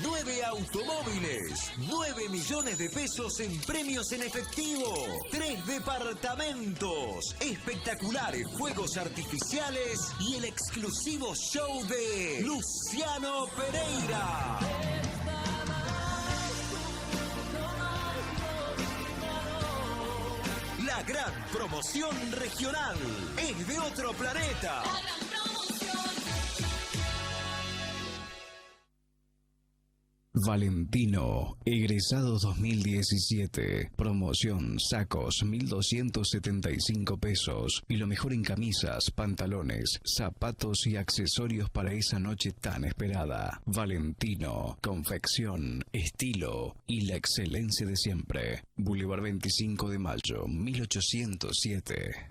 9 automóviles, 9 millones de pesos en premios en efectivo, 3 departamentos, espectaculares fuegos artificiales y el exclusivo show de Luciano Pereira. La Gran Promoción Regional es de otro planeta. Valentino, egresado 2017. Promoción, sacos, 1.275 pesos. Y lo mejor en camisas, pantalones, zapatos y accesorios para esa noche tan esperada. Valentino, confección, estilo y la excelencia de siempre. Boulevard 25 de Mayo, 1807.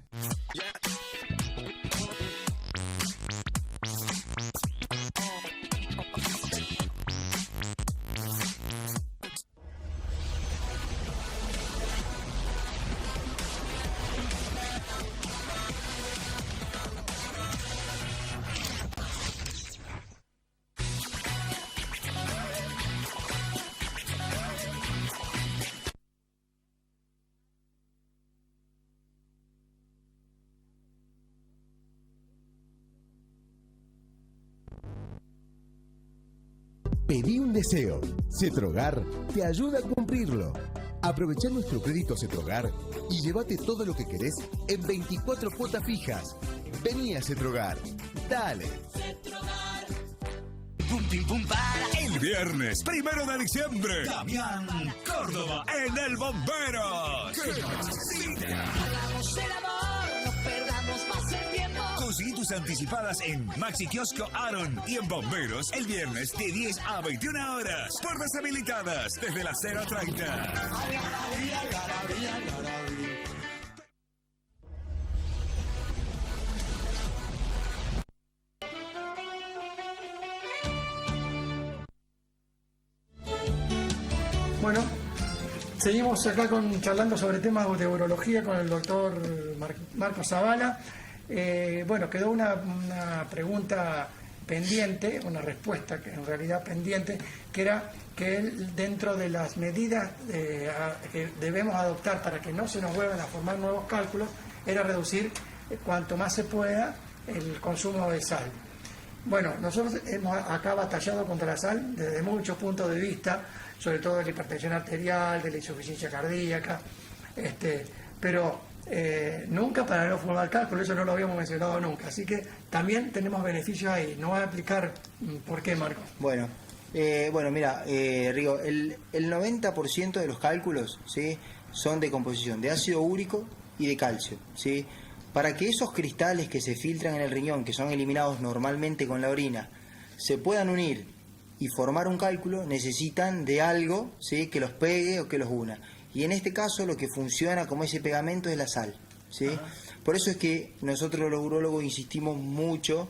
Pedí un deseo. Cetrogar te ayuda a cumplirlo. Aprovecha nuestro crédito Cetrogar y llévate todo lo que querés en 24 cuotas fijas. Vení a Cetrogar. Dale. Pum, pim, pum, para. El viernes 1 de diciembre, Damián Córdoba en el Bomberos. Hagamos el amor, no perdamos más el tiempo. Conseguí tus anticipadas en Maxi Kiosco Aaron y en Bomberos el viernes de 10 a 21 horas. Puertas habilitadas desde las 0:30. Bueno, seguimos acá charlando sobre temas de urología con el doctor Marco Zavala. Bueno, quedó una pregunta pendiente, una respuesta que en realidad pendiente, que era que él, dentro de las medidas que debemos adoptar para que no se nos vuelvan a formar nuevos cálculos, era reducir cuanto más se pueda el consumo de sal. Bueno, nosotros hemos acá batallado contra la sal desde muchos puntos de vista, sobre todo de la hipertensión arterial, de la insuficiencia cardíaca, pero nunca para no formar cálculo, eso no lo habíamos mencionado nunca, así que también tenemos beneficios ahí. ¿No va a explicar por qué, Marco? Bueno, mira, Rigo, el 90% de los cálculos, ¿sí?, son de composición de ácido úrico y de calcio, ¿sí? Para que esos cristales que se filtran en el riñón, que son eliminados normalmente con la orina, se puedan unir y formar un cálculo, necesitan de algo, ¿sí?, que los pegue o que los una. Y en este caso lo que funciona como ese pegamento es la sal, ¿sí? Por eso es que nosotros los urólogos insistimos mucho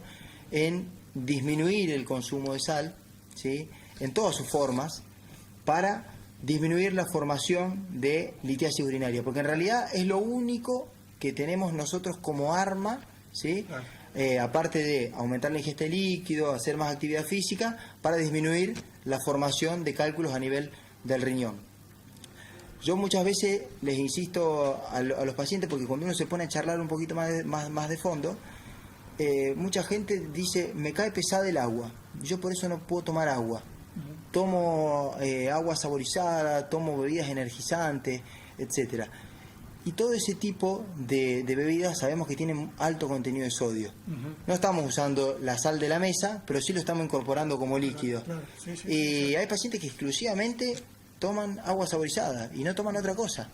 en disminuir el consumo de sal, ¿sí?, en todas sus formas, para disminuir la formación de litiasis urinaria, porque en realidad es lo único que tenemos nosotros como arma, ¿sí?, aparte de aumentar la ingesta de líquido, hacer más actividad física, para disminuir la formación de cálculos a nivel del riñón. Yo muchas veces les insisto a los pacientes, porque cuando uno se pone a charlar un poquito más de fondo, mucha gente dice, me cae pesada el agua, yo por eso no puedo tomar agua. Tomo agua saborizada, tomo bebidas energizantes, etcétera. Y todo ese tipo de bebidas sabemos que tienen alto contenido de sodio. No estamos usando la sal de la mesa, pero sí lo estamos incorporando como líquido. Y hay pacientes que exclusivamente toman agua saborizada y no toman otra cosa.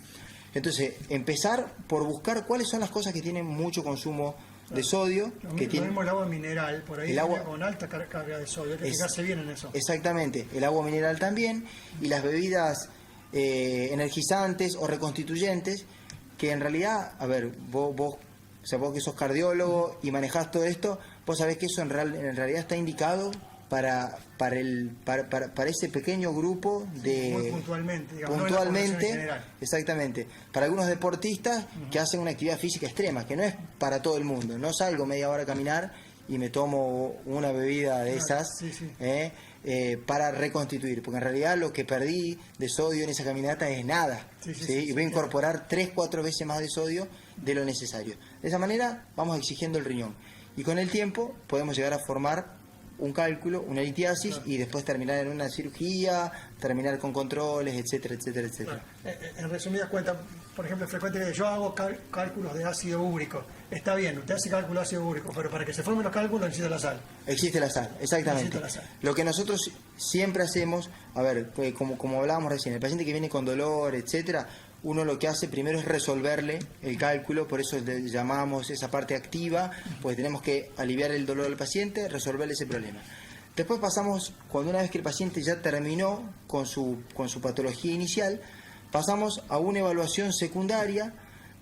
Entonces, empezar por buscar cuáles son las cosas que tienen mucho consumo de sodio. Lo mismo el agua mineral, por ahí con alta carga de sodio, hay que fijarse bien en eso. Exactamente, el agua mineral también, y las bebidas energizantes o reconstituyentes, que en realidad, a ver, vos que sos cardiólogo y manejás todo esto, vos sabés que eso en realidad está indicado para ese pequeño grupo de... Muy puntualmente, digamos, puntualmente, no exactamente, para algunos deportistas que hacen una actividad física extrema, que no es para todo el mundo. No salgo media hora a caminar y me tomo una bebida de esas para reconstituir, porque en realidad lo que perdí de sodio en esa caminata es nada, y voy a incorporar 3-4 veces más de sodio de lo necesario. De esa manera vamos exigiendo el riñón, y con el tiempo podemos llegar a formar un cálculo, una litiasis, y después terminar en una cirugía, terminar con controles, etcétera, etcétera, etcétera. En resumidas cuentas, por ejemplo, es frecuente que yo hago cálculos de ácido úrico. Está bien, usted hace cálculo de ácido úrico, pero para que se formen los cálculos necesita la sal. Existe la sal, exactamente. La sal. Lo que nosotros siempre hacemos, a ver, como hablábamos recién, el paciente que viene con dolor, etcétera, uno lo que hace primero es resolverle el cálculo, por eso le llamamos esa parte activa, pues tenemos que aliviar el dolor del paciente, resolverle ese problema. Después pasamos, cuando una vez que el paciente ya terminó con su patología inicial, pasamos a una evaluación secundaria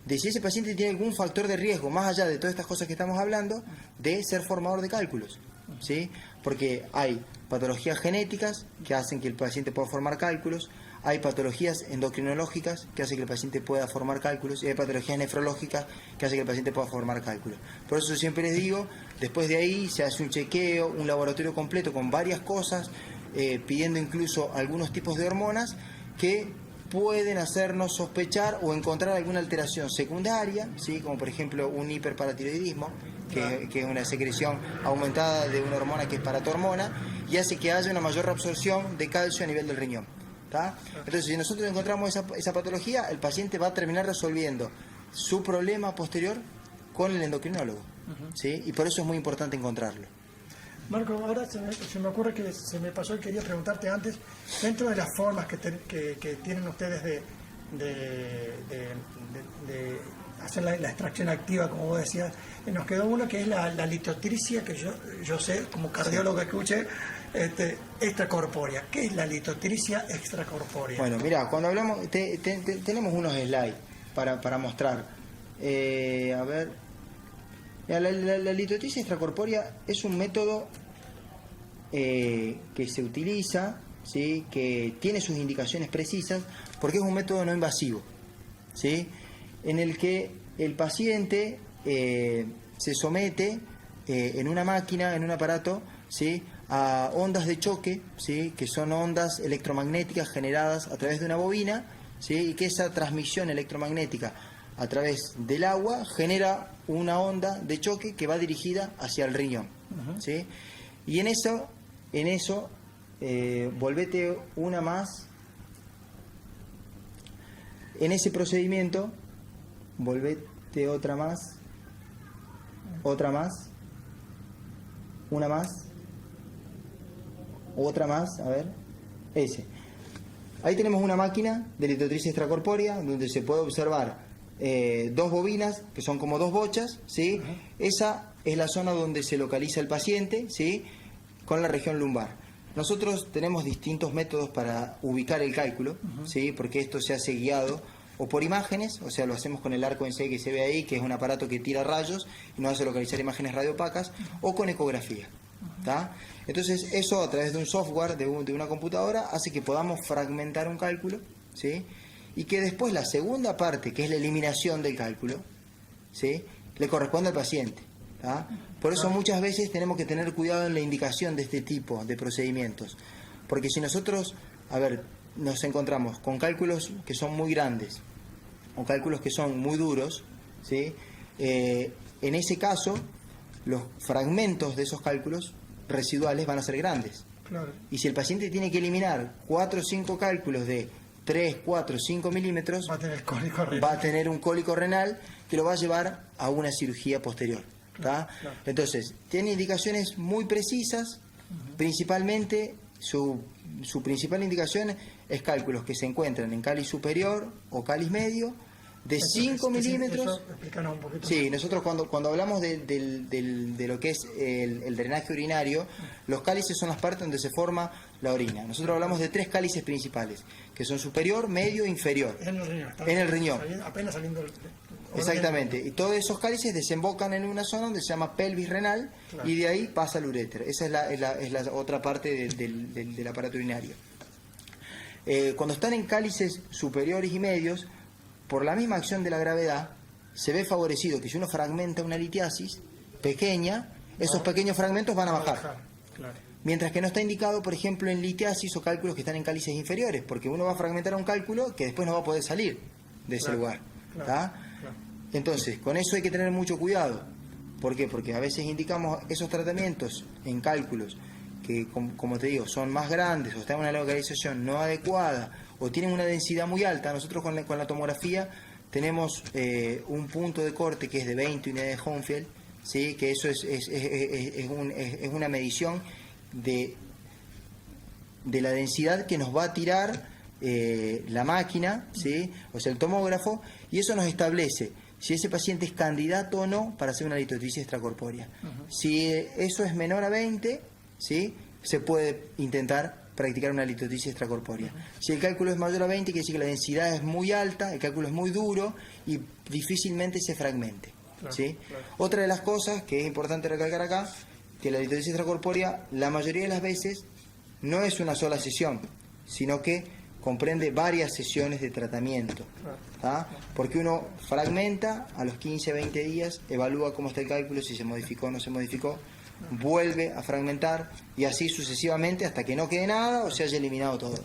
de si ese paciente tiene algún factor de riesgo, más allá de todas estas cosas que estamos hablando, de ser formador de cálculos, ¿sí? Porque hay patologías genéticas que hacen que el paciente pueda formar cálculos, hay patologías endocrinológicas que hacen que el paciente pueda formar cálculos, y hay patologías nefrológicas que hacen que el paciente pueda formar cálculos. Por eso siempre les digo, después de ahí se hace un chequeo, un laboratorio completo con varias cosas, pidiendo incluso algunos tipos de hormonas que pueden hacernos sospechar o encontrar alguna alteración secundaria, ¿sí?, como por ejemplo un hiperparatiroidismo, que es una secreción aumentada de una hormona que es paratormona, y hace que haya una mayor reabsorción de calcio a nivel del riñón. ¿Tá? Entonces, si nosotros encontramos esa patología, el paciente va a terminar resolviendo su problema posterior con el endocrinólogo. ¿Sí? Y por eso es muy importante encontrarlo. Marco, ahora se me ocurre que se me pasó y quería preguntarte antes, dentro de las formas que tienen ustedes de hacer la extracción activa, como vos decías, nos quedó una que es la litotricia, que yo sé, como cardiólogo que escuché, extracorpórea. ¿Qué es la litotricia extracorpórea? Bueno, mira, cuando hablamos, tenemos unos slides para mostrar. A ver... La litotricia extracorpórea es un método que se utiliza, ¿sí? Que tiene sus indicaciones precisas, porque es un método no invasivo, ¿sí? En el que el paciente se somete en una máquina, en un aparato, ¿sí? A ondas de choque, ¿sí? Que son ondas electromagnéticas generadas a través de una bobina, ¿sí? Y que esa transmisión electromagnética a través del agua genera una onda de choque que va dirigida hacia el riñón, ¿sí? Y en eso volvete una más. En ese procedimiento, volvete otra más, una más, otra más, a ver, ese. Ahí tenemos una máquina de litotricia extracorpórea donde se puede observar dos bobinas que son como dos bochas, ¿sí? Esa es la zona donde se localiza el paciente, ¿sí? Con la región lumbar. Nosotros tenemos distintos métodos para ubicar el cálculo, ¿sí? Porque esto se hace guiado o por imágenes, o sea, lo hacemos con el arco en C que se ve ahí, que es un aparato que tira rayos y nos hace localizar imágenes radiopacas, o con ecografía, ¿tá? Entonces eso a través de un software, de una computadora, hace que podamos fragmentar un cálculo, ¿sí? Y que después la segunda parte, que es la eliminación del cálculo, ¿sí? Le corresponde al paciente, ¿tá? Por eso muchas veces tenemos que tener cuidado en la indicación de este tipo de procedimientos, porque si nosotros, nos encontramos con cálculos que son muy grandes o cálculos que son muy duros, ¿sí? En ese caso los fragmentos de esos cálculos residuales van a ser grandes. Claro. Y si el paciente tiene que eliminar 4 o 5 cálculos de 3, 4, 5 milímetros, va a tener un cólico renal que lo va a llevar a una cirugía posterior. ¿Tá? Claro. Entonces, tiene indicaciones muy precisas, principalmente su principal indicación es cálculos que se encuentran en cáliz superior o cáliz medio, de 5 milímetros. Explícanos un poquito. Sí, nosotros cuando hablamos de lo que es el drenaje urinario, los cálices son las partes donde se forma la orina. Nosotros hablamos de 3 cálices principales, que son superior, medio e inferior. En el riñón. Apenas saliendo Exactamente. Y todos esos cálices desembocan en una zona donde se llama pelvis renal, claro. Y de ahí pasa al uréter. Esa es la otra parte del aparato urinario. Cuando están en cálices superiores y medios, por la misma acción de la gravedad, se ve favorecido que si uno fragmenta una litiasis pequeña, esos pequeños fragmentos van a bajar. Claro. Mientras que no está indicado, por ejemplo, en litiasis o cálculos que están en cálices inferiores, porque uno va a fragmentar un cálculo que después no va a poder salir de ese lugar. ¿Tá? Entonces, con eso hay que tener mucho cuidado. ¿Por qué? Porque a veces indicamos esos tratamientos en cálculos que, como te digo, son más grandes o están en una localización no adecuada o tienen una densidad muy alta. Nosotros con la tomografía tenemos un punto de corte que es de 20 unidades de Hounsfield, ¿sí? Que eso es una medición de la densidad que nos va a tirar la máquina, ¿sí? O sea, el tomógrafo, y eso nos establece si ese paciente es candidato o no para hacer una litotricia extracorpórea. Si eso es menor a 20, ¿sí? Se puede intentar practicar una litotricia extracorpórea. Si el cálculo es mayor a 20, quiere decir que la densidad es muy alta, el cálculo es muy duro y difícilmente se fragmente. ¿Sí? Claro. Otra de las cosas que es importante recalcar acá, que la litotricia extracorpórea la mayoría de las veces no es una sola sesión, sino que comprende varias sesiones de tratamiento. ¿Tá? Porque uno fragmenta, a los 15, 20 días, evalúa cómo está el cálculo, si se modificó o no se modificó, vuelve a fragmentar y así sucesivamente hasta que no quede nada o se haya eliminado todo.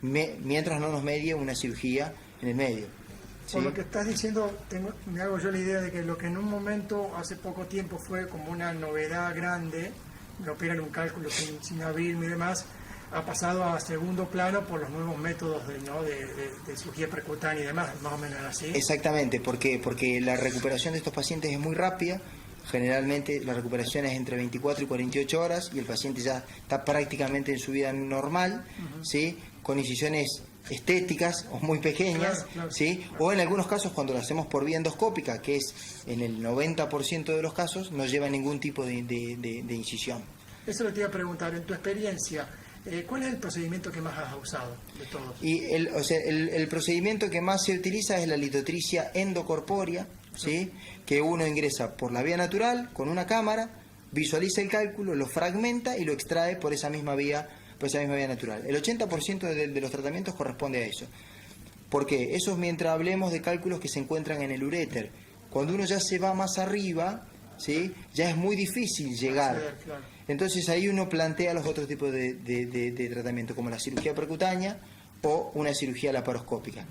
Mientras no nos medie una cirugía en el medio. Por lo que estás diciendo, me hago yo la idea de que lo que en un momento, hace poco tiempo, fue como una novedad grande, me operan un cálculo sin abrirme y demás, ha pasado a segundo plano por los nuevos métodos de cirugía percutánea y demás, más o menos así. Exactamente, porque la recuperación de estos pacientes es muy rápida. Generalmente la recuperación es entre 24 y 48 horas y el paciente ya está prácticamente en su vida normal, ¿sí? Con incisiones estéticas o muy pequeñas, claro. ¿sí? O en algunos casos cuando lo hacemos por vía endoscópica, que es en el 90% de los casos, no lleva ningún tipo de incisión. Eso lo te iba a preguntar, en tu experiencia, ¿cuál es el procedimiento que más has usado de todos? Y el procedimiento que más se utiliza es la litotricia endocorpórea, ¿sí? Que uno ingresa por la vía natural con una cámara, visualiza el cálculo, lo fragmenta y lo extrae por esa misma vía natural. El 80% de los tratamientos corresponde a eso. ¿Por qué? Eso es mientras hablemos de cálculos que se encuentran en el uréter. Cuando uno ya se va más arriba, ¿sí? Ya es muy difícil llegar. Entonces ahí uno plantea los otros tipos de tratamiento, como la cirugía percutánea o una cirugía laparoscópica.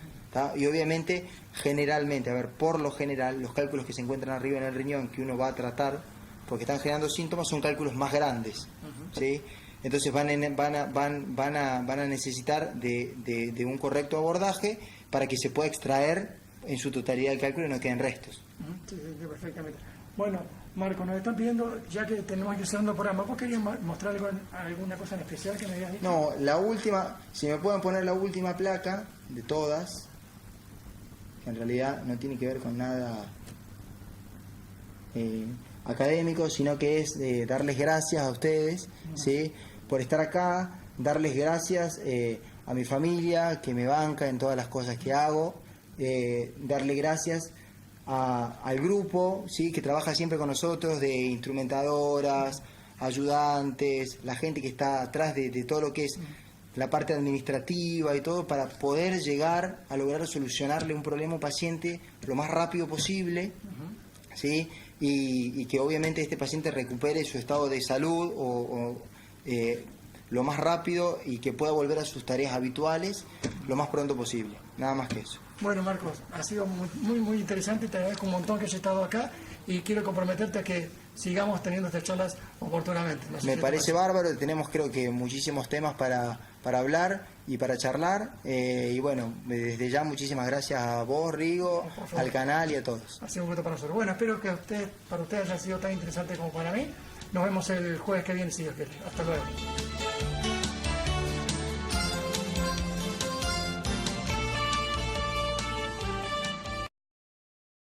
Y obviamente, generalmente, por lo general, los cálculos que se encuentran arriba en el riñón que uno va a tratar, porque están generando síntomas, son cálculos más grandes, ¿sí? Entonces van a necesitar de un correcto abordaje para que se pueda extraer en su totalidad el cálculo y no queden restos. Sí, perfectamente. Bueno, Marco, nos están pidiendo, ya que tenemos que ir cerrando el programa, ¿vos querías mostrar alguna cosa en especial que me habías dicho? No, la última, si me pueden poner la última placa de todas, que en realidad no tiene que ver con nada académico, sino que es darles gracias a ustedes, ¿sí? Por estar acá, darles gracias a mi familia, que me banca en todas las cosas que hago, darle gracias al grupo, ¿sí? Que trabaja siempre con nosotros, de instrumentadoras, ayudantes, la gente que está atrás de todo lo que es la parte administrativa y todo, para poder llegar a lograr solucionarle un problema a un paciente lo más rápido posible, ¿sí? Y que obviamente este paciente recupere su estado de salud lo más rápido y que pueda volver a sus tareas habituales lo más pronto posible. Nada más que eso. Bueno, Marcos, ha sido muy interesante, te agradezco un montón que hayas estado acá y quiero comprometerte a que sigamos teniendo estas charlas oportunamente. No sé Me si parece bárbaro, tenemos creo que muchísimos temas para hablar y para charlar, y bueno, desde ya muchísimas gracias a vos, Rigo, al canal y a todos. Ha sido un gusto para nosotros. Bueno, espero que para ustedes haya sido tan interesante como para mí. Nos vemos el jueves que viene, si Dios quiere. Hasta luego.